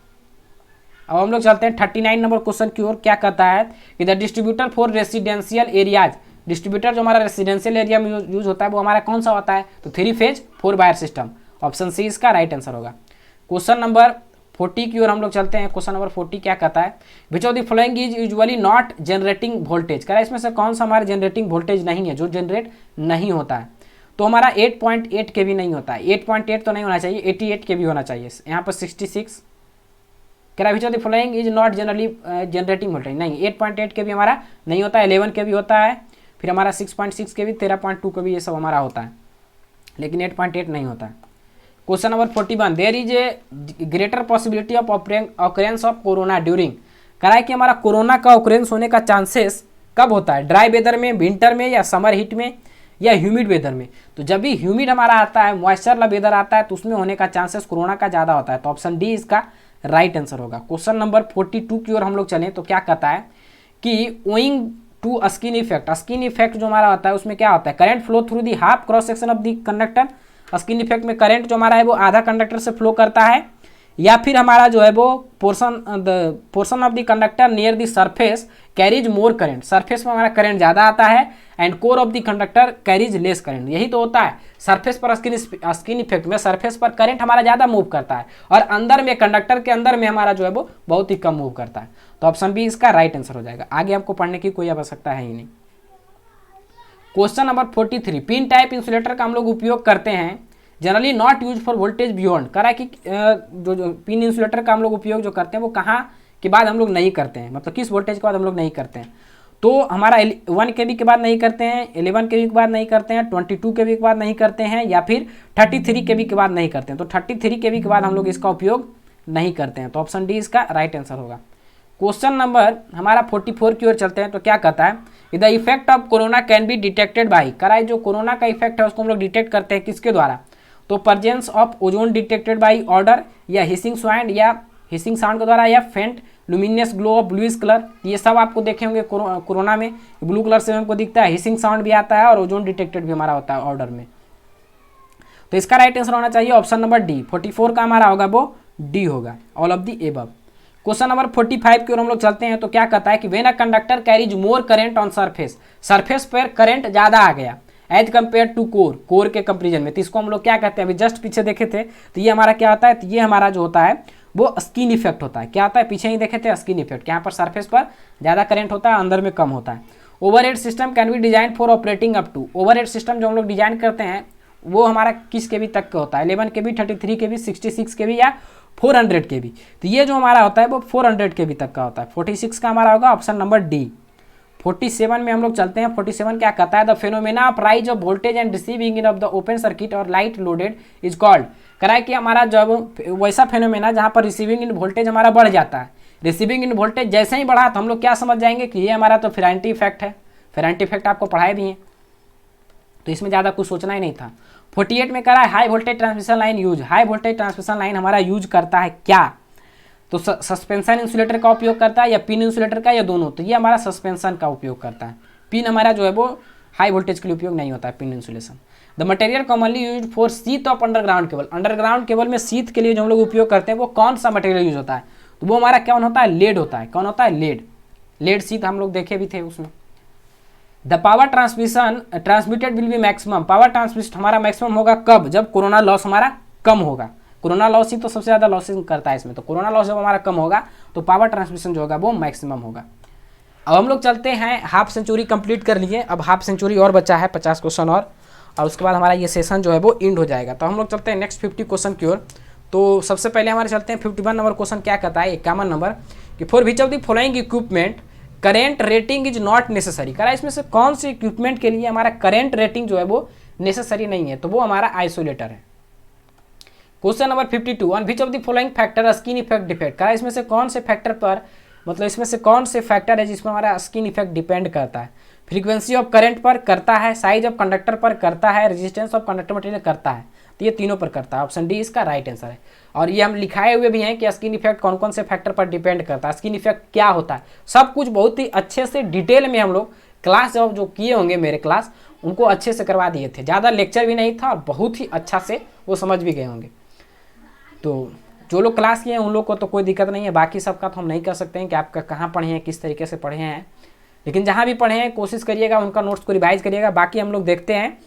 अब हम लोग चलते हैं 39 नंबर क्वेश्चन की ओर। क्या कहता है कि the distributor for residential areas, distributor जो हमारा रेसिडेंशियल एरिया में यूज होता है वो हमारा कौन सा होता है, तो 3 phase 4 wire system, option C इसका राइट आंसर होगा। क्वेश्चन नंबर 40 की ओर हम लोग चलते हैं। क्वेश्चन नंबर 40 क्या कहता है, which of the following is usually not generating voltage. कह रहा है इसमें से कौन सा हमारा जनरेटिंग वोल्टेज नहीं है, जो जनरेट नहीं होता है। तो हमारा 8.8 के भी नहीं होता है, 8.8 तो नहीं होना चाहिए, 88 के भी होना चाहिए। यहाँ पर 66 कह रहा है which of the following is not generally generating voltage, नहीं 8.8 के भी हमारा नहीं होता है, 11 के भी होता है, फिर हमारा 6.6 के भी, 13.2 के भी, ये सब हमारा होता है, लेकिन 8.8 नहीं होता है। Question number 41, there is a greater possibility of occurrence of corona during. कह रहा है कि हमारा कोरोना का ऑकरेंस होने का चांसेस कब होता है, ड्राई वेदर में, विंटर में, या समर हीट में, या ह्यूमिड वेदर में। तो जब भी ह्यूमिड हमारा आता है, मॉइस्चर वाला वेदर आता है, तो उसमें होने का चांसेस कोरोना का ज़्यादा होता है। तो ऑप्शन डी इसका राइट आंसर होगा। क्वेश्चन नंबर 42 की ओर हम लोग चलें। तो क्या कहता है कि owing to skin effect, skin effect जो हमारा होता है उसमें क्या होता है, current flow through the half cross section of the conductor. Skin effect में करंट जो हमारा है वो आधा कंडक्टर से फ्लो करता है, या फिर हमारा जो है वो portion of the conductor near the surface carries more current, surface में हमारा करंट ज़्यादा आता है, and core of the conductor carries less current. यही तो होता है, सरफेस पर स्किन इफेक्ट में सरफेस पर करंट हमारा ज़्यादा मूव करता है, और अंदर में कंडक्टर के अंदर में हमारा जो है वो बहुत ही कम मूव करता है। तो ऑप्शन बी इसका राइट आंसर हो जाएगा। आगे आपको पढ़ने की कोई आवश्यकता है ही नहीं। Question number 43, pin type insulator का हम लोग उपयोग करते हैं generally not use for voltage beyond. कह रहा है कि जो पिन इंसुलेटर का हम लोग उपयोग जो करते हैं वो कहाँ के बाद हम लोग नहीं करते हैं, मतलब किस वोल्टेज के बाद हम लोग नहीं करते हैं। तो हमारा 1 kV के बाद नहीं करते हैं, 11 kV के बाद नहीं करते हैं, 22 kV के बाद नहीं करते हैं, या फिर 33 kV के बाद नहीं करते हैं। तो 33 kV के बाद हम लोग इसका उपयोग नहीं करते हैं। तो ऑप्शन डी इसका राइट आंसर होगा। क्वेश्चन नंबर हमारा 44 की ओर चलते हैं। तो क्या कहता है, the effect of corona can be detected by. कह रहा है जो कोरोना का इफेक्ट है उसको हम लोग डिटेक्ट करते हैं किसके द्वारा, तो presence of ozone detected by order, या हिसिंग साउंड, या हिसिंग साउंड के द्वारा, या फेंट luminous glow of bluish colour. ये सब आपको देखे होंगे कोरोना में, ब्लू कलर से हमको दिखता है, हिसिंग साउंड भी आता है, और ओजोन डिटेक्टेड भी हमारा होता है ऑर्डर में। तो इसका राइट आंसर होना चाहिए ऑप्शन नंबर डी। 44 का हमारा होगा वो डी होगा, all of the above. Question number 45 की ओर हम लोग चलते हैं। तो क्या कहता है कि when a conductor carries more current on surface, surface पर करंट ज़्यादा आ गया as compare to core, core के कंपेरिजन में। तो इसको हम लोग क्या कहते हैं, अभी जस्ट पीछे देखे थे, तो ये हमारा क्या होता है, तो ये हमारा जो होता है वो स्किन इफेक्ट होता है। क्या होता है, पीछे ही देखे थे स्किन इफेक्ट, यहाँ पर सरफेस पर ज़्यादा करंट होता है, अंदर में कम होता है। Overhead system can be design for operating up to, overhead system जो हम लोग डिजाइन करते हैं वो हमारा किस के भी तक का होता है, 11 kV, 33 kV, 66 kV, या 400 kV। तो ये जो हमारा होता है वो 400 kV तक का होता है। 46 का हमारा होगा ऑप्शन नंबर डी। 47 में हम लोग चलते हैं। 47 क्या कहता है, the phenomena of rise of voltage and receiving end of the open circuit और लाइट लोडेड इज कॉल्ड। कह रहा है कि हमारा जब वैसा फेनोमेना जहाँ पर रिसीविंग इन वोल्टेज हमारा बढ़ जाता है, रिसीविंग इन वोल्टेज जैसे ही बढ़ा तो हम लोग क्या समझ जाएंगे कि ये हमारा तो फेरांटी इफेक्ट है। फेरांटी इफेक्ट आपको पढ़ाए भी हैं, तो इसमें ज़्यादा कुछ सोचना ही नहीं था। 48 में कह रहा है high voltage transmission line use, high voltage transmission line हमारा यूज करता है क्या, तो सस्पेंशन इंसुलेटर का उपयोग करता है, या पिन इंसुलेटर का, या दोनों। तो ये हमारा सस्पेंशन का उपयोग करता है। पिन हमारा जो है वो हाई वोल्टेज के लिए उपयोग नहीं होता है, pin insulation. The material commonly use for sheath of underground cable, underground cable में शीथ के लिए जो हम लोग उपयोग करते हैं वो कौन सा मटेरियल यूज होता है, तो वो हमारा कौन होता है, लेड होता है। कौन होता है, लेड। लेड शीथ हम लोग देखे भी थे उसमें। The power transmission transmitted will be maximum, power transmit हमारा मैक्सिमम होगा कब, जब कोरोना लॉस हमारा कम होगा। कोरोना लॉस ही तो सबसे ज़्यादा लॉसिंग करता है इसमें। तो कोरोना लॉस जब हमारा कम होगा तो पावर ट्रांसमिशन जो होगा वो मैक्सिमम होगा। अब हम लोग चलते हैं, हाफ सेंचुरी कंप्लीट कर लिए, अब हाफ सेंचुरी और बचा है 50 क्वेश्चन और उसके बाद हमारा ये सेशन जो है वो एंड हो जाएगा। तो हम लोग चलते हैं नेक्स्ट 50 क्वेश्चन की ओर। तो सबसे पहले हमारे चलते हैं 51 नंबर क्वेश्चन क्या कहता है, 51 नंबर कि for which of the following equipment current rating is not necessary. करा इसमें से कौन से इक्विपमेंट के लिए हमारा करेंट रेटिंग जो है वो नेसेसरी नहीं है, तो वो हमारा आइसोलेटर है। Question number 52 on which of the following factor skin effect depend. करा इसमें से कौन से फैक्टर पर, मतलब इसमें से कौन से फैक्टर है जिसमें हमारा स्किन इफेक्ट डिपेंड करता है। फ्रीक्वेंसी ऑफ करंट पर करता है, साइज ऑफ कंडक्टर पर करता है, रेजिस्टेंस ऑफ कंडक्टर मटेरियल करता है। तो ये तीनों पर करता है। ऑप्शन डी इसका राइट आंसर है। और ये हम लिखाए हुए भी हैं कि स्किन इफेक्ट कौन कौन से फैक्टर पर डिपेंड करता है, स्किन इफेक्ट क्या होता है, सब कुछ बहुत ही अच्छे से डिटेल में हम लोग क्लास जब जो किए होंगे मेरे क्लास उनको अच्छे से करवा दिए थे। ज़्यादा लेक्चर भी नहीं था और बहुत ही अच्छा से वो समझ भी गए होंगे। तो जो लोग क्लास किए हैं उन लोग को तो कोई दिक्कत नहीं है, बाकी सबका तो हम नहीं कर सकते हैं कि आपका कहाँ पढ़े हैं, किस तरीके से पढ़े हैं, लेकिन जहाँ भी पढ़े हैं कोशिश करिएगा उनका नोट्स को रिवाइज करिएगा। बाकी हम लोग देखते हैं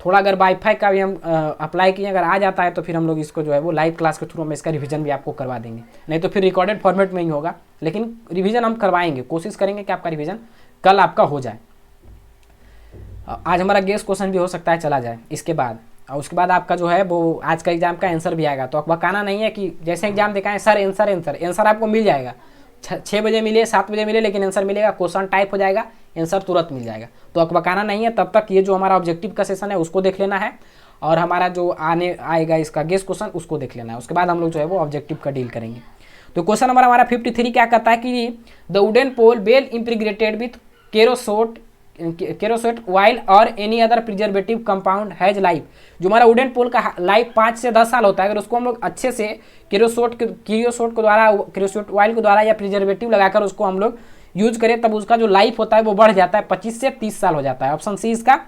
थोड़ा, अगर वाईफाई का भी हम अप्लाई किए अगर आ जाता है तो फिर हम लोग इसको जो है वो लाइव क्लास के थ्रू हम इसका रिवीजन भी आपको करवा देंगे, नहीं तो फिर रिकॉर्डेड फॉर्मेट में ही होगा, लेकिन रिवीजन हम करवाएंगे, कोशिश करेंगे कि आपका रिवीजन कल आपका हो जाए। आज हमारा गेस्ट क्वेश्चन भी हो सकता है चला जाए इसके बाद, और उसके बाद आपका जो है वो आज का एग्जाम का आंसर भी आएगा। तो आप बकाना नहीं है कि जैसे एग्जाम दिखाएं सर आंसर आपको मिल जाएगा, 6 बजे मिले 7 बजे मिले, लेकिन आंसर मिलेगा, क्वेश्चन टाइप हो जाएगा, आंसर तुरंत मिल जाएगा। तो अकबकाना नहीं है, तब तक ये जो हमारा ऑब्जेक्टिव का सेशन है उसको देख लेना है, और हमारा जो आने आएगा इसका गेस्ट क्वेश्चन उसको देख लेना है। उसके बाद हम लोग जो है वो ऑब्जेक्टिव का डील करेंगे। तो क्वेश्चन नंबर हमारा 53 क्या कहता है कि the wooden pole well impregnated with creosote oil और any other preservative compound has life. जो हमारा वुडन पोल का लाइफ 5 से 10 साल होता है, अगर उसको हम लोग अच्छे से केरोसोट ऑयल के द्वारा या प्रिजर्वेटिव लगाकर उसको हम लोग यूज करें तब उसका जो लाइफ होता है वो बढ़ जाता है, 25 से 30 साल हो जाता है। ऑप्शन सी इसका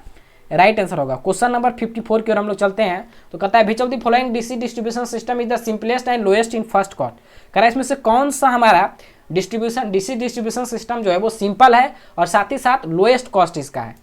राइट आंसर होगा। क्वेश्चन नंबर 54 की ओर हम लोग चलते हैं। तो कहता है which of the following DC distribution system is the simplest and lowest in first cost. कह रहा है इसमें से कौन सा हमारा डीसी डिस्ट्रीब्यूशन सिस्टम जो है वो सिंपल है और साथ ही साथ लोएस्ट कॉस्ट इसका है।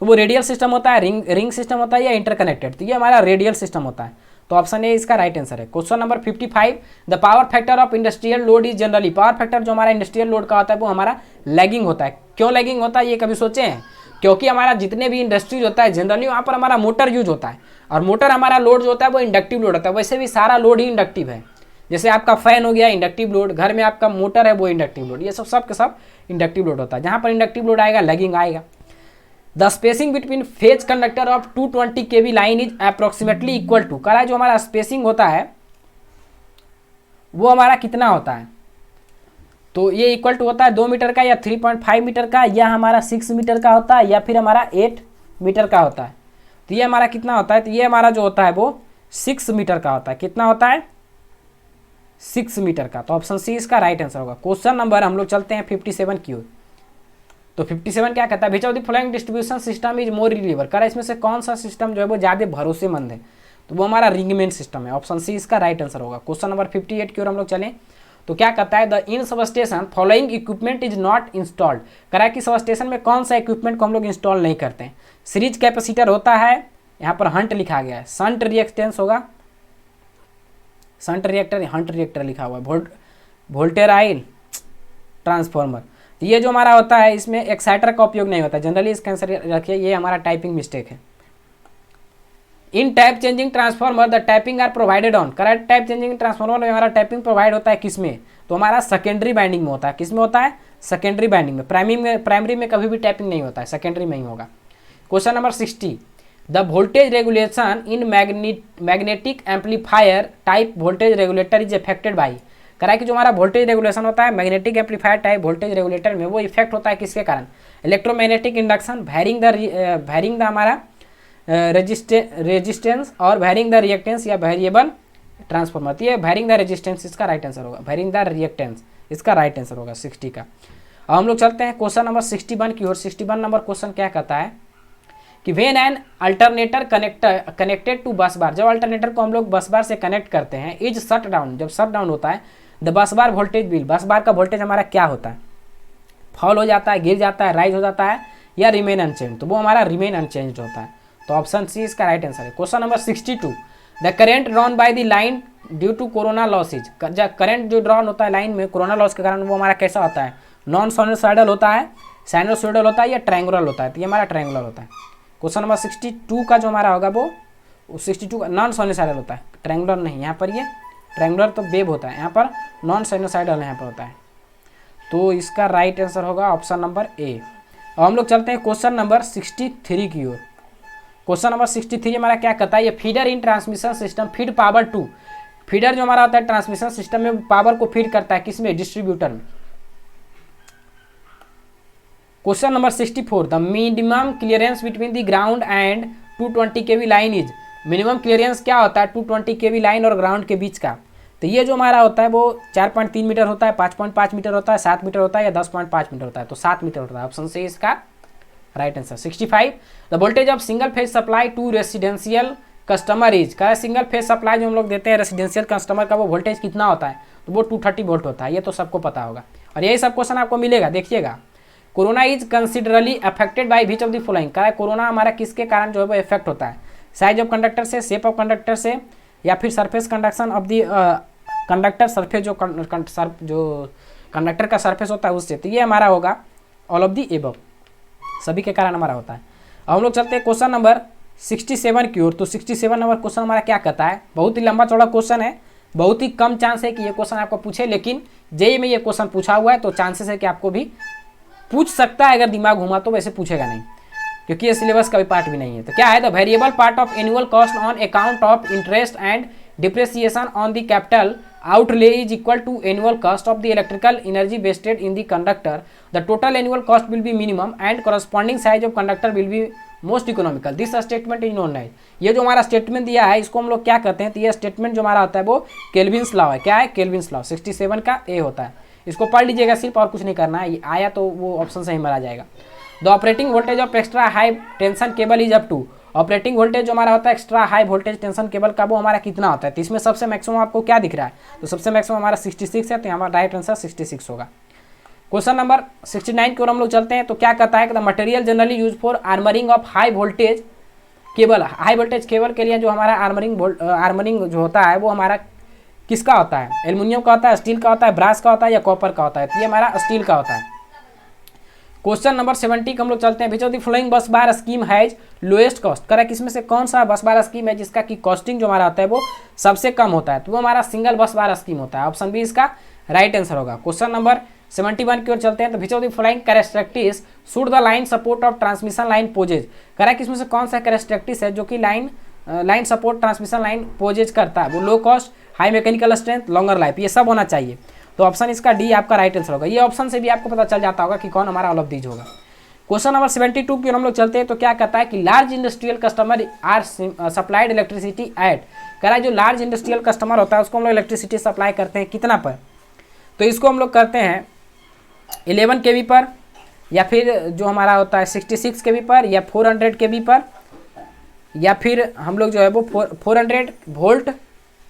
तो वो रेडियल सिस्टम होता है, रिंग सिस्टम होता है या इंटरकनेक्टेड। तो ये हमारा रेडियल सिस्टम होता है। तो ऑप्शन ए इसका राइट आंसर है। Question number 55 the power factor of industrial load is generally. Power factor जो हमारा इंडस्ट्रियल लोड का होता है वो हमारा लैगिंग होता है। क्यों लैगिंग होता है ये कभी सोचे हैं? क्योंकि हमारा जितने भी इंडस्ट्रीज होता है जनरली वहाँ पर हमारा मोटर यूज होता है, और मोटर हमारा लोड जो होता है वो इंडक्टिव लोड होता है। वैसे भी सारा लोड ही इंडक्टिव है, जैसे आपका फैन हो गया इंडक्टिव लोड, घर में आपका मोटर है वो इंडक्टिव लोड, ये सब के सब इंडक्टिव लोड होता है। जहाँ पर इंडक्टिव लोड आएगा लैगिंग आएगा। The spacing between phase conductor of 220 kV line is approximately equal to. कह रहा है जो हमारा स्पेसिंग होता है वो हमारा कितना होता है, तो ये इक्वल टू होता है 2 मीटर का या 3.5 मीटर का या हमारा 6 मीटर का होता है या फिर हमारा 8 मीटर का होता है। तो ये हमारा कितना होता है, तो ये हमारा जो होता है वो 6 मीटर का होता है। कितना होता है? 6 मीटर का। तो ऑप्शन सी इसका राइट आंसर होगा। क्वेश्चन नंबर हम लोग चलते हैं 57 की ओर। तो 57 क्या कहता है which of the following distribution system is more reliever. कह रहा है इसमें से कौन सा सिस्टम जो है वो ज़्यादा भरोसेमंद है, तो वो हमारा रिंगमेन सिस्टम है। ऑप्शन सी इसका राइट आंसर होगा। क्वेश्चन नंबर 58 की ओर हम लोग चलें। तो क्या कहता है the in substation following equipment is not installed. कह रहा है कि सबस्टेशन में कौन सा इक्विपमेंट को हम लोग इंस्टॉल नहीं करते हैं। सीरीज कैपेसिटर होता है, यहाँ पर हंट लिखा गया है, शंट रिएक्टेंस होगा, शंट रिएक्टर हंट रिएक्टर लिखा हुआ है, वोल्टेराइल ट्रांसफार्मर। तो ये जो हमारा होता है इसमें एक्साइटर का उपयोग नहीं होता जनरली, इसका आंसर रखिए, ये हमारा टाइपिंग मिस्टेक है। In type changing transformer the typing are provided on. Correct type changing transformer में हमारा टाइपिंग प्रोवाइड होता है किसमें, तो हमारा सेकेंडरी बाइंडिंग में होता है। किसमें होता है? सेकेंडरी बाइंडिंग में। प्राइमरी में कभी भी टाइपिंग नहीं होता है, सेकेंडरी में ही होगा। Question number 60 the voltage regulation in magnetic amplifier type voltage regulator is affected by. करा कि जो हमारा वोल्टेज रेगुलेशन होता है magnetic amplifier type voltage regulator में, वो इफेक्ट होता है किसके कारण? इलेक्ट्रोमैग्नेटिक इंडक्शन, वैरिंग द हमारा रेजिस्टेंस और वैरिंग द रिएक्टेंस या वेरिएबल ट्रांसफॉर्मर। तो ये वैरिंग द रेजिस्टेंस इसका राइट आंसर होगा, वैरिंग द रिएक्टेंस इसका राइट आंसर होगा 60 का। अब हम लोग चलते हैं क्वेश्चन नंबर 61 की ओर। 61 नंबर क्वेश्चन क्या कहता है कि when an alternator connected to bus bar. जब अल्टरनेटर को हम लोग बस बार से कनेक्ट करते हैं, इज शट डाउन, जब शट डाउन होता है, the bus bar voltage bill, बस बार का वोल्टेज हमारा क्या होता है? फॉल हो जाता है, गिर जाता है, राइज हो जाता है या रिमेन अनचेंज। तो वो हमारा रिमेन अनचेंज होता है। तो ऑप्शन सी इसका राइट आंसर है। Question number 62 the current drawn by the line due to corona losses, current जो ड्रॉन होता है लाइन में कोरोना लॉस के कारण वो हमारा कैसा होता है, नॉन साइनोसॉइडल होता है, साइनोसॉइडल होता है या ट्रायंगुलर होता है, तो ये हमारा ट्रायंगुलर होता है। क्वेश्चन नंबर 62 का जो हमारा होगा वो 62 नॉन साइनोसॉइडल होता है, ट्रायंगुलर नहीं। यहाँ पर ये ट्रायंगुलर तो वेव होता है, यहाँ पर नॉन साइनोसॉइडल यहाँ पर होता है। तो इसका राइट आंसर होगा ऑप्शन नंबर ए। अब हम लोग चलते हैं क्वेश्चन नंबर 63 की ओर। क्वेश्चन नंबर 63 हमारा क्या कहता है, ये feeder in transmission system feed power to, feeder जो हमारा होता है ट्रांसमिशन सिस्टम में पावर को फीड करता है किसमें, डिस्ट्रीब्यूटर में। Question number 64 the minimum clearance between the ground and 220 kV line is, minimum clearance क्या होता है 220 kV लाइन और ग्राउंड के बीच का। तो ये जो हमारा होता है वो 4.3 मीटर होता है, 5.5 मीटर होता है, 7 मीटर होता है या 10.5 मीटर होता है, तो 7 मीटर होता है। ऑप्शन से इसका right answer. 65 the voltage of single phase supply to residential customer is, का सिंगल फेज सप्लाई जो हम लोग देते हैं रेसिडेंशियल कस्टमर का वो वोल्टेज कितना होता है, तो वो 230 वोल्ट होता है। ये तो सबको पता होगा और यही सब क्वेश्चन आपको मिलेगा। देखिएगा, corona is considerably affected by which of the following, का कोरोना हमारा किसके कारण जो है वो इफेक्ट होता है, साइज ऑफ कंडक्टर से, शेप ऑफ कंडक्टर से, या फिर surface conduction of the conductor, surface जो कंडक्टर का सरफेस होता है उससे। तो ये हमारा होगा ऑल ऑफ दी एबव, सभी के कारण हमारा होता है। अब हम लोग चलते हैं क्वेश्चन नंबर 67 की ओर। तो 67 नंबर क्वेश्चन हमारा क्या कहता है, बहुत ही लंबा चौड़ा क्वेश्चन है, बहुत ही कम चांस है कि ये क्वेश्चन आपको पूछे, लेकिन जेईई में ये क्वेश्चन पूछा हुआ है तो चांसेस है कि आपको भी पूछ सकता है अगर दिमाग घुमा तो, वैसे पूछेगा नहीं क्योंकि ये सिलेबस का भी पार्ट भी नहीं है। तो क्या है, the variable part of annual cost on account of interest and depreciation on the capital outlay is equal to annual cost of the electrical energy wasted in the conductor. The total annual cost will be minimum and corresponding size of conductor will be most economical. This statement is known as, ये जो हमारा statement दिया है इसको हम लोग क्या कहते हैं, तो ये स्टेटमेंट जो हमारा होता है वो केल्विन्स लॉ है। क्या है, केल्विन्स लॉ। 67 का ए होता है, इसको पढ़ लीजिएगा सिर्फ और कुछ नहीं करना है, आया तो वो ऑप्शन से ही मारा जाएगा। The operating voltage of extra high tension cable is up to, operating voltage जो हमारा होता है extra high voltage tension cable का वो हमारा कितना होता है, तो इसमें सबसे मैक्सिमम आपको क्या दिख रहा है, तो सबसे मैक्सिमम हमारा 66 है, तो हमारा राइट आंसर 66 होगा। क्वेश्चन नंबर 69 की ओर हम लोग चलते हैं। तो क्या कहता है कि the material generally use for armouring of high voltage cable, high voltage cable के लिए जो हमारा आर्मरिंग जो होता है वो हमारा किसका होता है, एल्युमिनियम का होता है, स्टील का होता है, ब्रास का होता है या कॉपर का होता है, तो ये हमारा स्टील का होता है। क्वेश्चन नंबर 70 का हम लोग चलते हैं। विच ऑफ द फॉलोइंग बस बार स्कीम हैज लोएस्ट कॉस्ट, करा किसमें से कौन सा बस बार स्कीम है जिसका की कॉस्टिंग जो हमारा होता है वो सबसे कम होता है, तो वो हमारा सिंगल बस बार स्कीम होता है। ऑप्शन बी इसका राइट आंसर होगा। क्वेश्चन नंबर 71 की ओर चलते हैं। तो which of the following characteristics should the line support of transmission line possess, करा किसमें से कौन सा कैरेक्टरिस्टिक्स है जो कि line support transmission line possess करता है, वो low cost, high mechanical strength, longer life, ये सब होना चाहिए। तो ऑप्शन इसका डी आपका राइट आंसर होगा। ये ऑप्शन से भी आपको पता चल जाता होगा कि कौन हमारा ऑल ऑफ दीज होगा। क्वेश्चन नंबर 72 की ओर हम लोग चलते हैं। तो क्या कहता है कि large industrial customer are supplied electricity at, कह रहा है जो लार्ज इंडस्ट्रियल कस्टमर होता है उसको हम लोग इलेक्ट्रिसिटी सप्लाई करते हैं कितना पर, तो इसको हम लोग करते हैं 11 kV पर, या फिर जो हमारा होता है 66 kV पर, या 400 kV पर, या फिर हम लोग जो है वो 400 वोल्ट,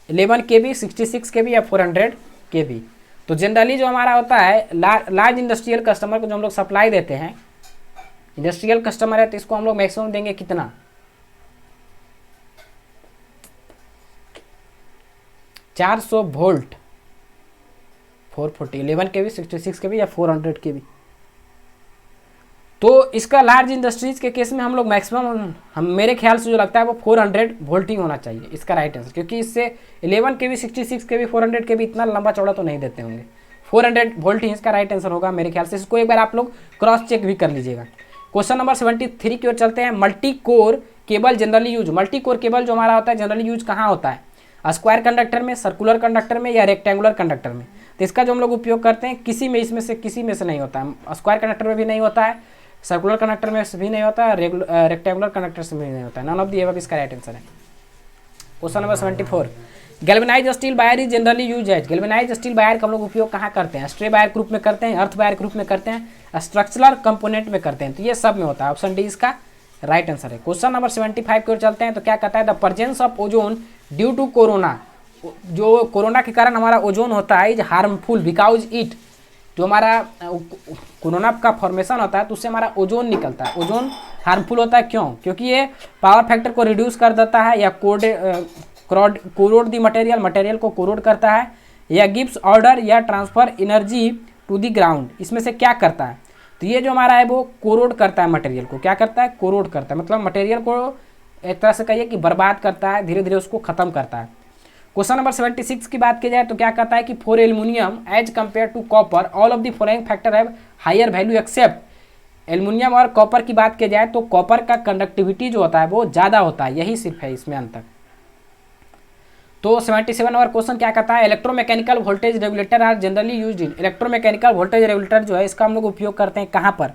11 kV, 66 kV या 400 kV। तो जनरली जो हमारा होता है लार्ज इंडस्ट्रियल कस्टमर को जो हम लोग सप्लाई देते हैं, इंडस्ट्रियल कस्टमर है तो इसको हम लोग मैक्सिमम देंगे कितना, 400 वोल्ट, 440, 11 kV, 66 kV या 400 kV। तो इसका लार्ज इंडस्ट्रीज के केस में हम लोग मैक्सिमम, हम मेरे ख्याल से जो लगता है वो 400 वोल्ट ही होना चाहिए इसका राइट आंसर, क्योंकि इससे 11 kV, 66 kV, 400 kV इतना लंबा चौड़ा तो नहीं देते होंगे। 400 वोल्ट ही इसका राइट आंसर होगा मेरे ख्याल से। इसको एक बार आप लोग क्रॉस चेक भी कर लीजिएगा। क्वेश्चन नंबर 73 की ओर चलते हैं। Multi core cable generally use, multi core cable जो हमारा होता है जनरली यूज कहाँ होता है, स्क्वायर कंडक्टर में, सर्कुलर कंडक्टर में या रेक्टेंगुलर कंडक्टर में। तो इसका जो हम लोग उपयोग करते हैं किसी में इसमें से किसी में से नहीं होता है, स्क्वायर कंडक्टर में भी नहीं होता है, सर्कुलर कंडक्टर में भी नहीं होता है, रेक्टेंगुलर कंडक्टर से भी नहीं होता है। नन ऑफ द अबव इसका राइट आंसर है। Question number 74, galvanised steel wire is generally use as, galvanised steel wire का हम लोग उपयोग कहाँ करते हैं, स्ट्रे वायर ग्रुप में करते हैं, अर्थ वायर ग्रुप में करते हैं, स्ट्रक्चरल कंपोनेंट में करते हैं, तो ये सब में होता है। ऑप्शन डी इसका राइट आंसर है। क्वेश्चन नंबर 75 की ओर चलते हैं। तो क्या कहता है, the presence of ozone due to corona, जो कोरोना के कारण हमारा ओजोन होता है इज हार्मफुल बिकॉज इट, जो हमारा कोरोना का फॉर्मेशन होता है तो उससे हमारा ओजोन निकलता है, ओजोन हार्मफुल होता है। क्यों? क्योंकि ये पावर फैक्टर को रिड्यूस कर देता है या कोरोड दी मटेरियल, मटेरियल को कोरोड करता है, या गिव्स ऑर्डर या transfer energy to the ground, इसमें से क्या करता है? तो ये जो हमारा है वो कोरोड करता है मटेरियल को, क्या करता है? कोरोड करता है, मतलब मटेरियल को एक तरह से कहिए कि बर्बाद करता है, धीरे धीरे उसको खत्म करता है। क्वेश्चन नंबर 76 की बात की जाए तो क्या कहता है कि for aluminium as compare to copper all of the following factor have higher value except. Aluminium और कॉपर की बात की जाए तो कॉपर का कंडक्टिविटी जो होता है वो ज़्यादा होता है, यही सिर्फ है इसमें अंतर। तो 77 नंबर क्वेश्चन क्या कहता है? Electromechanical voltage regulator are generally used in. Electromechanical voltage regulator जो है इसका हम लोग उपयोग करते हैं कहाँ पर?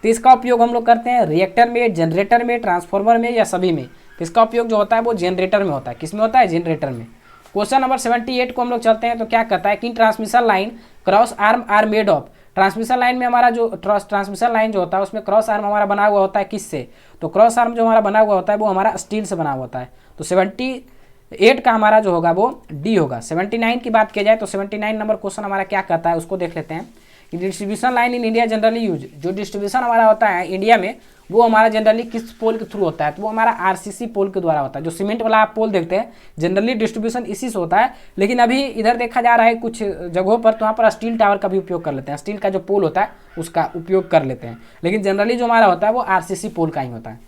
तो इसका उपयोग हम लोग करते हैं रिएक्टर में, जनरेटर में, ट्रांसफार्मर में या सभी में। तो इसका उपयोग जो होता है वो जनरेटर में होता है। किस में होता है? जनरेटर में। क्वेश्चन नंबर 78 को हम लोग चलते हैं तो क्या कहता है कि transmission line cross arm are made of. Transmission line में हमारा जो ट्रांसमिशन लाइन जो होता है उसमें क्रॉस आर्म हमारा बना हुआ होता है किससे? तो क्रॉस आर्म जो हमारा बना हुआ होता है वो हमारा स्टील से बना हुआ होता है। तो 78 का हमारा जो होगा वो डी होगा। 79 की बात की जाए तो 79 नंबर क्वेश्चन हमारा क्या कहता है उसको देख लेते हैं कि distribution line in India generally use. जो डिस्ट्रीब्यूशन हमारा होता है इंडिया में वो हमारा जनरली किस पोल के थ्रू होता है? तो वो हमारा आरसीसी पोल के द्वारा होता है। जो सीमेंट वाला आप पोल देखते हैं जनरली डिस्ट्रीब्यूशन इसी से होता है, लेकिन अभी इधर देखा जा रहा है कुछ जगहों पर तो वहाँ पर स्टील टावर का भी उपयोग कर लेते हैं, स्टील का जो पोल होता है उसका उपयोग कर लेते हैं, लेकिन जनरली जो हमारा होता है वो आरसीसी पोल का ही होता है।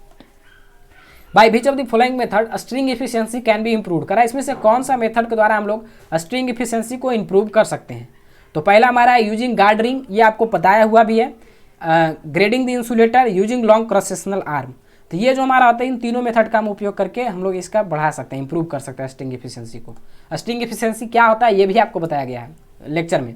By which of the following method string efficiency can be improve करा। इसमें से कौन सा मेथड के द्वारा हम लोग स्ट्रिंग इफिशियंसी को इम्प्रूव कर सकते हैं? तो पहला हमारा है यूजिंग गार्ड रिंग, ये आपको बताया हुआ भी है। Grading the insulator, using long cross sectional arm. तो ये जो हमारा होता है इन तीनों मेथड का हम उपयोग करके हम लोग इसका बढ़ा सकते हैं, इंप्रूव कर सकते हैं स्ट्रिंग इफिशियंसी को। स्ट्रिंग इफिशियंसी क्या होता है ये भी आपको बताया गया है लेक्चर में।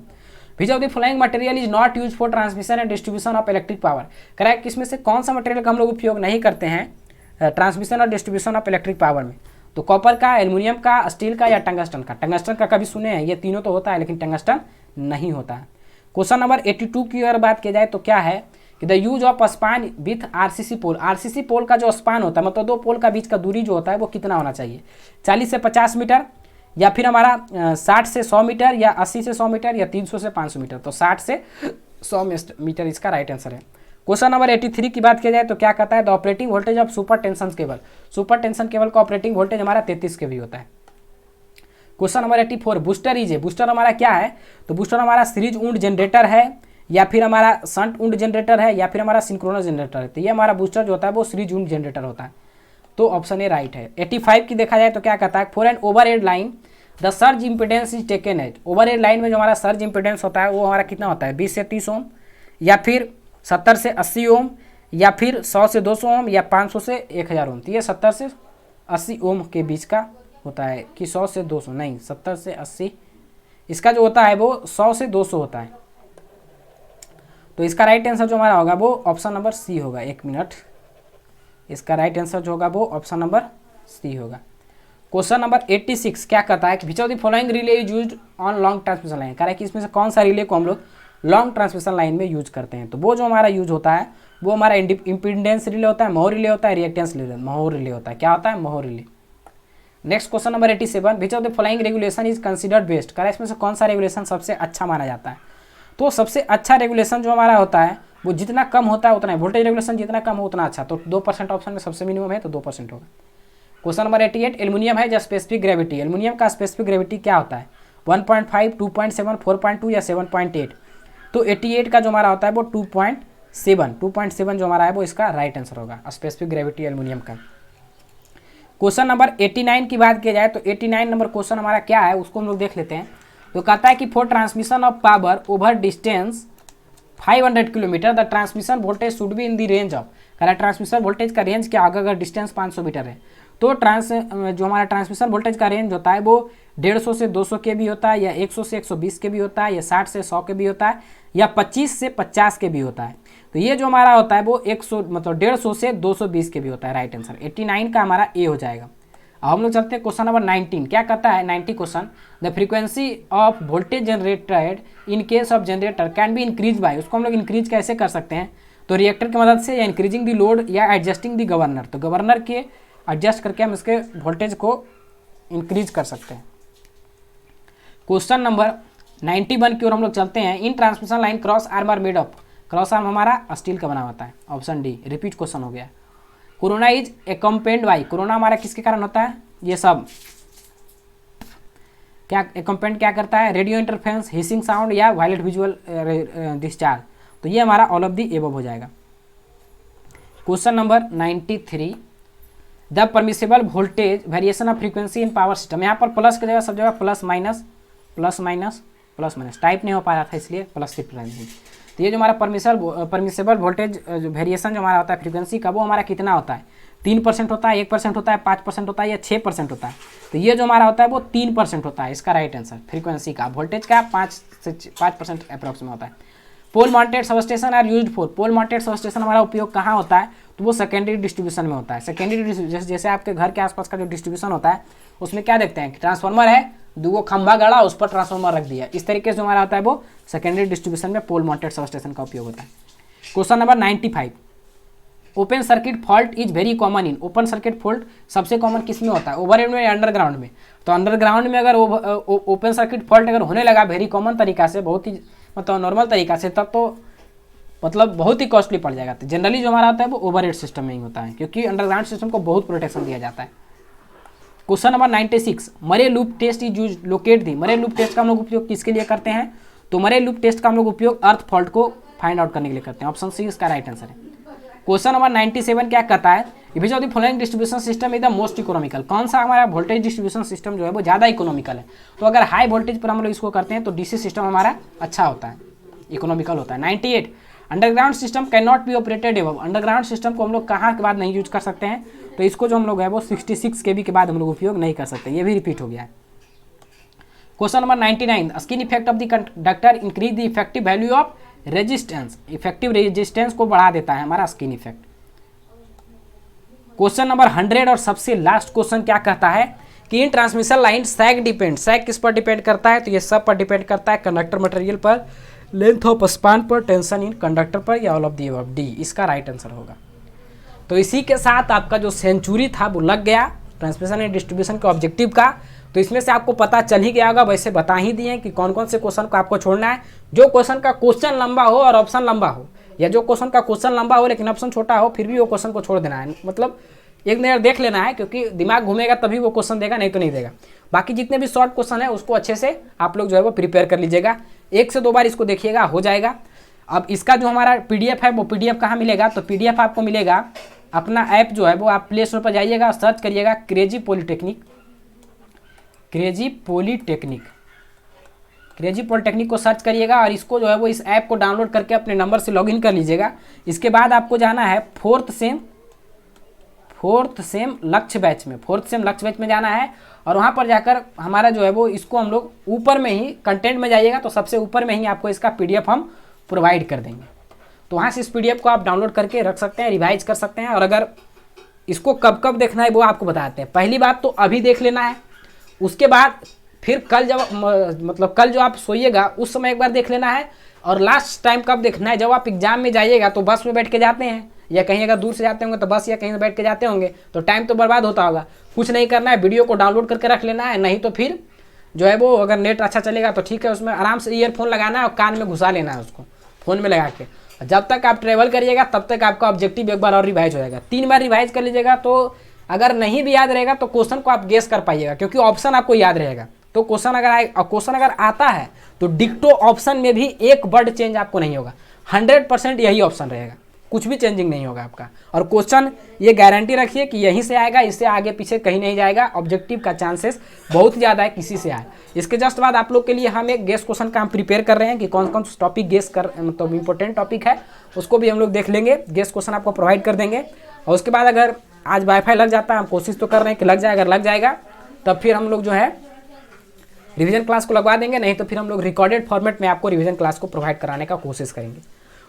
विच of the following material is not use for transmission and distribution of electric power. Correct, इसमें से कौन सा मटेरियल का हम लोग उपयोग नहीं करते हैं ट्रांसमिशन और डिस्ट्रीब्यूशन ऑफ इलेक्ट्रिक पावर में? तो कॉपर का, एल्यूमिनियम का, स्टील का या टंगस्टन का। टंगस्टन का कभी सुने हैं? ये तीनों तो होता है लेकिन टंगस्टन नहीं होता है। क्वेश्चन नंबर 82 की अगर बात की जाए तो क्या है कि the use of span with RCC pole. RCC pole का जो स्पान होता है मतलब दो पोल का बीच का दूरी जो होता है वो कितना होना चाहिए? 40 से 50 मीटर, या फिर हमारा 60 से 100 मीटर, या 80 से 100 मीटर, या 300 से 500 मीटर। तो 60 से 100 मीटर इसका राइट आंसर है। क्वेश्चन नंबर 83 की बात की जाए तो क्या कहता है? The operating voltage of super tension cable. Super tension cable का ऑपरेटिंग वोल्टेज हमारा 33 के भी होता है। Question number 84 booster is. Booster हमारा क्या है? तो बूस्टर हमारा सीरीज वुंड जनरेटर है, या फिर हमारा शंट वुंड जनरेटर है, या फिर हमारा सिंक्रोनस जनरेटर है। तो ये हमारा बूस्टर जो होता है वो सीरीज वुंड जनरेटर होता है। तो ऑप्शन ए राइट है। 85 की देखा जाए तो क्या कहता है? For an overhead line the surge impedance is taken as. Overhead line में जो हमारा सर्ज इंपिडेंस होता है वो हमारा कितना होता है? 20 से 30 ओम, या फिर 70 से 80 ओम, या फिर 100 से 200 ओम, या 500 से 1000 ओम। तो ये 70 से 80 ओम के बीच का होता है कि 100 से 200 नहीं, 70 से 80 इसका जो होता है वो 100 से 200 होता है। तो इसका राइट आंसर जो हमारा होगा वो ऑप्शन नंबर सी होगा। एक मिनट, इसका राइट आंसर जो होगा वो ऑप्शन नंबर सी होगा। क्वेश्चन नंबर 86 क्या कहता है कि विच of the following relay is used on long transmission line. कह रहा है कि इसमें से कौन सा रिले को हम लोग लॉन्ग ट्रांसमिशन लाइन में यूज करते हैं? तो वो जो हमारा यूज होता है वो हमारा इंपिडेंस रिले होता है, मोहर रिले होता है, रिएक्टेंस रिले, मोहर रिले होता है। क्या होता है? मोहर relay. Next question number 87 which of the following regulation is considered best. कह रहा है इसमें से कौन सा रेगुलेशन सबसे अच्छा माना जाता है? तो सबसे अच्छा रेगुलेशन जो हमारा होता है वो जितना कम होता है उतना है। वोल्टेज रेगुलेशन जितना कम हो उतना अच्छा। तो 2% ऑप्शन में सबसे मिनिमम है तो 2% होगा। क्वेश्चन नंबर 88 एल्यूमिनियम है जो स्पेसिफिक ग्रेविटी। एल्यूमिनियम का स्पेसिफिक ग्रेविटी क्या होता है? 1.5, 2.7, 4.2 या 7.8। तो 88 का जो हमारा होता है वो 2.7 जो हमारा है वो इसका राइट आंसर होगा स्पेसिफिक ग्रेविटी एल्यूमिनियम का। क्वेश्चन नंबर 89 की बात की जाए तो 89 नंबर क्वेश्चन हमारा क्या है उसको हम लोग देख लेते हैं। तो कहता है कि for transmission of power over distance 500 kilometre the transmission voltage should be in the range of. कह रहा है ट्रांसमिशन वोल्टेज का रेंज क्या होगा अगर डिस्टेंस 500 मीटर है? तो जो हमारा ट्रांसमिशन वोल्टेज का रेंज होता है वो 150 से 200 के भी होता है, या 100 से 120 के भी होता है, या 60 से 100 के भी होता है, या 25 से 50 के भी होता है। तो ये जो हमारा होता है वो 100 मतलब 150 से 220 के भी होता है। राइट आंसर 89 का हमारा ए हो जाएगा। अब हम लोग चलते हैं क्वेश्चन नंबर 19 क्या कहता है? 90 question the frequency of voltage generated in case of generator can be increase by. उसको हम लोग इंक्रीज कैसे कर सकते हैं? तो रिएक्टर की मदद से, या इंक्रीजिंग द लोड, या एडजस्टिंग द गवर्नर। तो गवर्नर के एडजस्ट करके हम इसके वोल्टेज को इंक्रीज कर सकते हैं। क्वेश्चन नंबर 91 की ओर हम लोग चलते हैं। In transmission line cross arm are made of. Cross arm हमारा स्टील का बना होता है। ऑप्शन डी रिपीट क्वेश्चन हो गया। Corona is accompanied by. Corona हमारा किसके कारण होता है? ये सब क्या कंपोनेंट क्या करता है, रेडियो इंटरफेरेंस, हिसिंग साउंड या वायलेट विजुअल डिस्चार्ज। तो ये हमारा ऑल ऑफ दी एबव हो जाएगा। Question number 93, the permissible voltage variation of frequency in power system. यहाँ पर प्लस की जगह सब जगह plus minus plus minus plus minus, type नहीं हो पा रहा था इसलिए प्लस शिफ्ट लगा दी। तो ये जो हमारा परमिसेबल वोल्टेज जो वेरिएशन जो हमारा होता है फ्रीक्वेंसी का, वो हमारा कितना होता है, 3% होता है, 1% होता है, 5% होता है या 6% होता है। तो ये जो हमारा होता है वो 3% होता है, इसका राइट आंसर। फ्रीक्वेंसी का वोल्टेज का 5% अप्रॉक्स में होता है। Pole mounted substation are used for, pole mounted substation हमारा उपयोग कहाँ होता है, तो वो सेकेंडरी डिस्ट्रीब्यूशन में होता है। सेकेंडरी जैसे आपके घर के आसपास का जो डिस्ट्रीब्यूशन होता है उसमें क्या देखते हैं कि ट्रांसफार्मर है, दो खंभा गड़ा, उस पर ट्रांसफार्मर रख दिया, इस तरीके से जो हमारा होता है वो सेकेंडरी डिस्ट्रीब्यूशन में पोल माउंटेड सबस्टेशन का उपयोग होता है। Question number 95, open circuit fault is very common in, open circuit fault सबसे कॉमन किस में होता है, ओवरहेड में या अंडरग्राउंड में। तो अंडरग्राउंड में अगर ओपन सर्किट फॉल्ट अगर होने लगा वेरी कॉमन तरीका से, बहुत ही मतलब नॉर्मल तरीका से, तब तो मतलब बहुत ही कॉस्टली पड़ जाएगा। तो जनरली जो हमारा होता है वो ओवरहेड सिस्टम में ही होता है, क्योंकि अंडरग्राउंड सिस्टम को बहुत प्रोटेक्शन दिया जाता है। Question number 96, Murray loop test is use locate the. Murray loop test का हम लोग उपयोग किसके लिए करते हैं, तो मरे लूप टेस्ट का हम लोग उपयोग अर्थ फॉल्ट को फाइंड आउट करने के लिए करते हैं। ऑप्शन सी इसका राइट आंसर है। क्वेश्चन नंबर 97 क्या कहता है, which of the following distribution system is the most economical. कौन सा हमारा वोल्टेज डिस्ट्रीब्यूशन सिस्टम जो है वो ज़्यादा इकोनॉमिकल है। तो अगर हाई वोल्टेज पर हम लोग इसको करते हैं तो डीसी सिस्टम हमारा अच्छा होता है, इकोनॉमिकल होता है। 98, underground system can not be operated above. Underground system को हम लोग कहाँ के बाद नहीं यूज कर सकते हैं, तो इसको जो हम लोग है वो 66 kV के बाद हम लोग उपयोग नहीं कर सकते, ये भी रिपीट हो गया है। Question number 99, skin effect of the conductor increase the effective value of resistance. Effective resistance को बढ़ा देता है हमारा स्किन इफेक्ट। क्वेश्चन नंबर 100 और सबसे लास्ट क्वेश्चन क्या कहता है कि इन ट्रांसमिशन लाइन सैग डिपेंड, सैग किस पर डिपेंड करता है, तो ये सब पर डिपेंड करता है, कंडक्टर मटेरियल पर, लेंथ ऑफ स्पान पर, टेंशन इन कंडक्टर पर, या all of the above, D इसका राइट आंसर होगा। तो इसी के साथ आपका जो सेंचुरी था वो लग गया ट्रांसमिशन एंड डिस्ट्रीब्यूशन के ऑब्जेक्टिव का। तो इसमें से आपको पता चल ही गया होगा, वैसे बता ही दिए कि कौन कौन से क्वेश्चन को आपको छोड़ना है। जो क्वेश्चन का क्वेश्चन लंबा हो और ऑप्शन लंबा हो, या जो क्वेश्चन का क्वेश्चन लंबा हो लेकिन ऑप्शन छोटा हो, फिर भी वो क्वेश्चन को छोड़ देना है, मतलब एक नज़र देख लेना है, क्योंकि दिमाग घूमेगा तभी वो क्वेश्चन देगा, नहीं तो नहीं देगा। बाकी जितने भी शॉर्ट क्वेश्चन है उसको अच्छे से आप लोग जो है वो प्रिपेयर कर लीजिएगा, 1 से 2 बार इसको देखिएगा, हो जाएगा। अब इसका जो हमारा पीडीएफ है वो पीडीएफ कहाँ मिलेगा, तो पीडीएफ आपको मिलेगा अपना ऐप जो है वो आप प्ले स्टोर पर जाइएगा और सर्च करिएगा क्रेजी पॉलिटेक्निक, क्रेजी पॉलिटेक्निक को सर्च करिएगा और इसको जो है वो इस ऐप को डाउनलोड करके अपने नंबर से लॉगिन कर लीजिएगा। इसके बाद आपको जाना है फोर्थ सेम लक्ष्य बैच में जाना है, और वहाँ पर जाकर हमारा जो है वो इसको हम लोग ऊपर में ही कंटेंट में जाइएगा तो सबसे ऊपर में ही आपको इसका पीडीएफ हम प्रोवाइड कर देंगे। तो वहाँ से इस पीडीएफ को आप डाउनलोड करके रख सकते हैं, रिवाइज कर सकते हैं, और अगर इसको कब कब देखना है वो आपको बताते हैं। पहली बात तो अभी देख लेना है, उसके बाद फिर कल जब मतलब कल जो आप सोइएगा उस समय एक बार देख लेना है, और लास्ट टाइम कब देखना है, जब आप एग्जाम में जाइएगा तो बस में बैठ के जाते हैं या कहीं अगर दूर से जाते होंगे तो बस या कहीं बैठ के जाते होंगे तो टाइम तो बर्बाद होता होगा। कुछ नहीं करना है, वीडियो को डाउनलोड करके रख लेना है, नहीं तो फिर जो है वो अगर नेट अच्छा चलेगा तो ठीक है, उसमें आराम से ईयरफोन लगाना है और कान में घुसा लेना है उसको फ़ोन में लगा के। जब तक आप ट्रेवल करिएगा तब तक आपका ऑब्जेक्टिव एक बार और रिवाइज हो जाएगा। 3 बार रिवाइज कर लीजिएगा, तो अगर नहीं भी याद रहेगा तो क्वेश्चन को आप गेस कर पाइएगा, क्योंकि ऑप्शन आपको याद रहेगा। तो क्वेश्चन अगर आता है तो डिक्टो ऑप्शन में भी एक वर्ड चेंज आपको नहीं होगा, 100% यही ऑप्शन रहेगा, कुछ भी चेंजिंग नहीं होगा आपका। और क्वेश्चन ये गारंटी रखिए कि यहीं से आएगा, इससे आगे पीछे कहीं नहीं जाएगा। ऑब्जेक्टिव का चांसेस बहुत ज़्यादा है किसी से आए। इसके जस्ट बाद आप लोग के लिए हम एक गेस क्वेश्चन का हम प्रिपेयर कर रहे हैं कि कौन कौन सा टॉपिक गेस कर मतलब इंपॉर्टेंट टॉपिक है, उसको भी हम लोग देख लेंगे, गेस क्वेश्चन आपको प्रोवाइड कर देंगे। और उसके बाद अगर आज वाईफाई लग जाता है, हम कोशिश तो कर रहे हैं कि लग जाए, अगर लग जाएगा तब फिर हम लोग जो है रिवीजन क्लास को लगवा देंगे, नहीं तो फिर हम लोग रिकॉर्डेड फॉर्मेट में आपको रिवीजन क्लास को प्रोवाइड कराने का कोशिश करेंगे।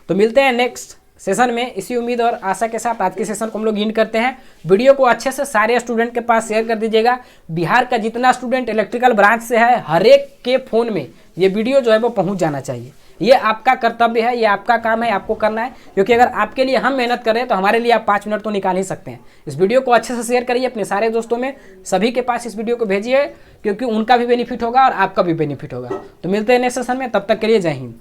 तो मिलते हैं नेक्स्ट सेशन में। इसी उम्मीद और आशा के साथ आज के सेशन को हम लोग एंड करते हैं। वीडियो को अच्छे से सारे स्टूडेंट के पास शेयर कर दीजिएगा। बिहार का जितना स्टूडेंट इलेक्ट्रिकल ब्रांच से है, हर एक के फ़ोन में ये वीडियो जो है वो पहुंच जाना चाहिए। ये आपका कर्तव्य है, ये आपका काम है, आपको करना है, क्योंकि अगर आपके लिए हम मेहनत कर रहे हैं तो हमारे लिए आप 5 मिनट तो निकाल ही सकते हैं। इस वीडियो को अच्छे से शेयर करिए अपने सारे दोस्तों में, सभी के पास इस वीडियो को भेजिए, क्योंकि उनका भी बेनिफिट होगा और आपका भी बेनिफिट होगा। तो मिलते हैं नेक्स्ट सेशन में, तब तक के लिए जय हिंद।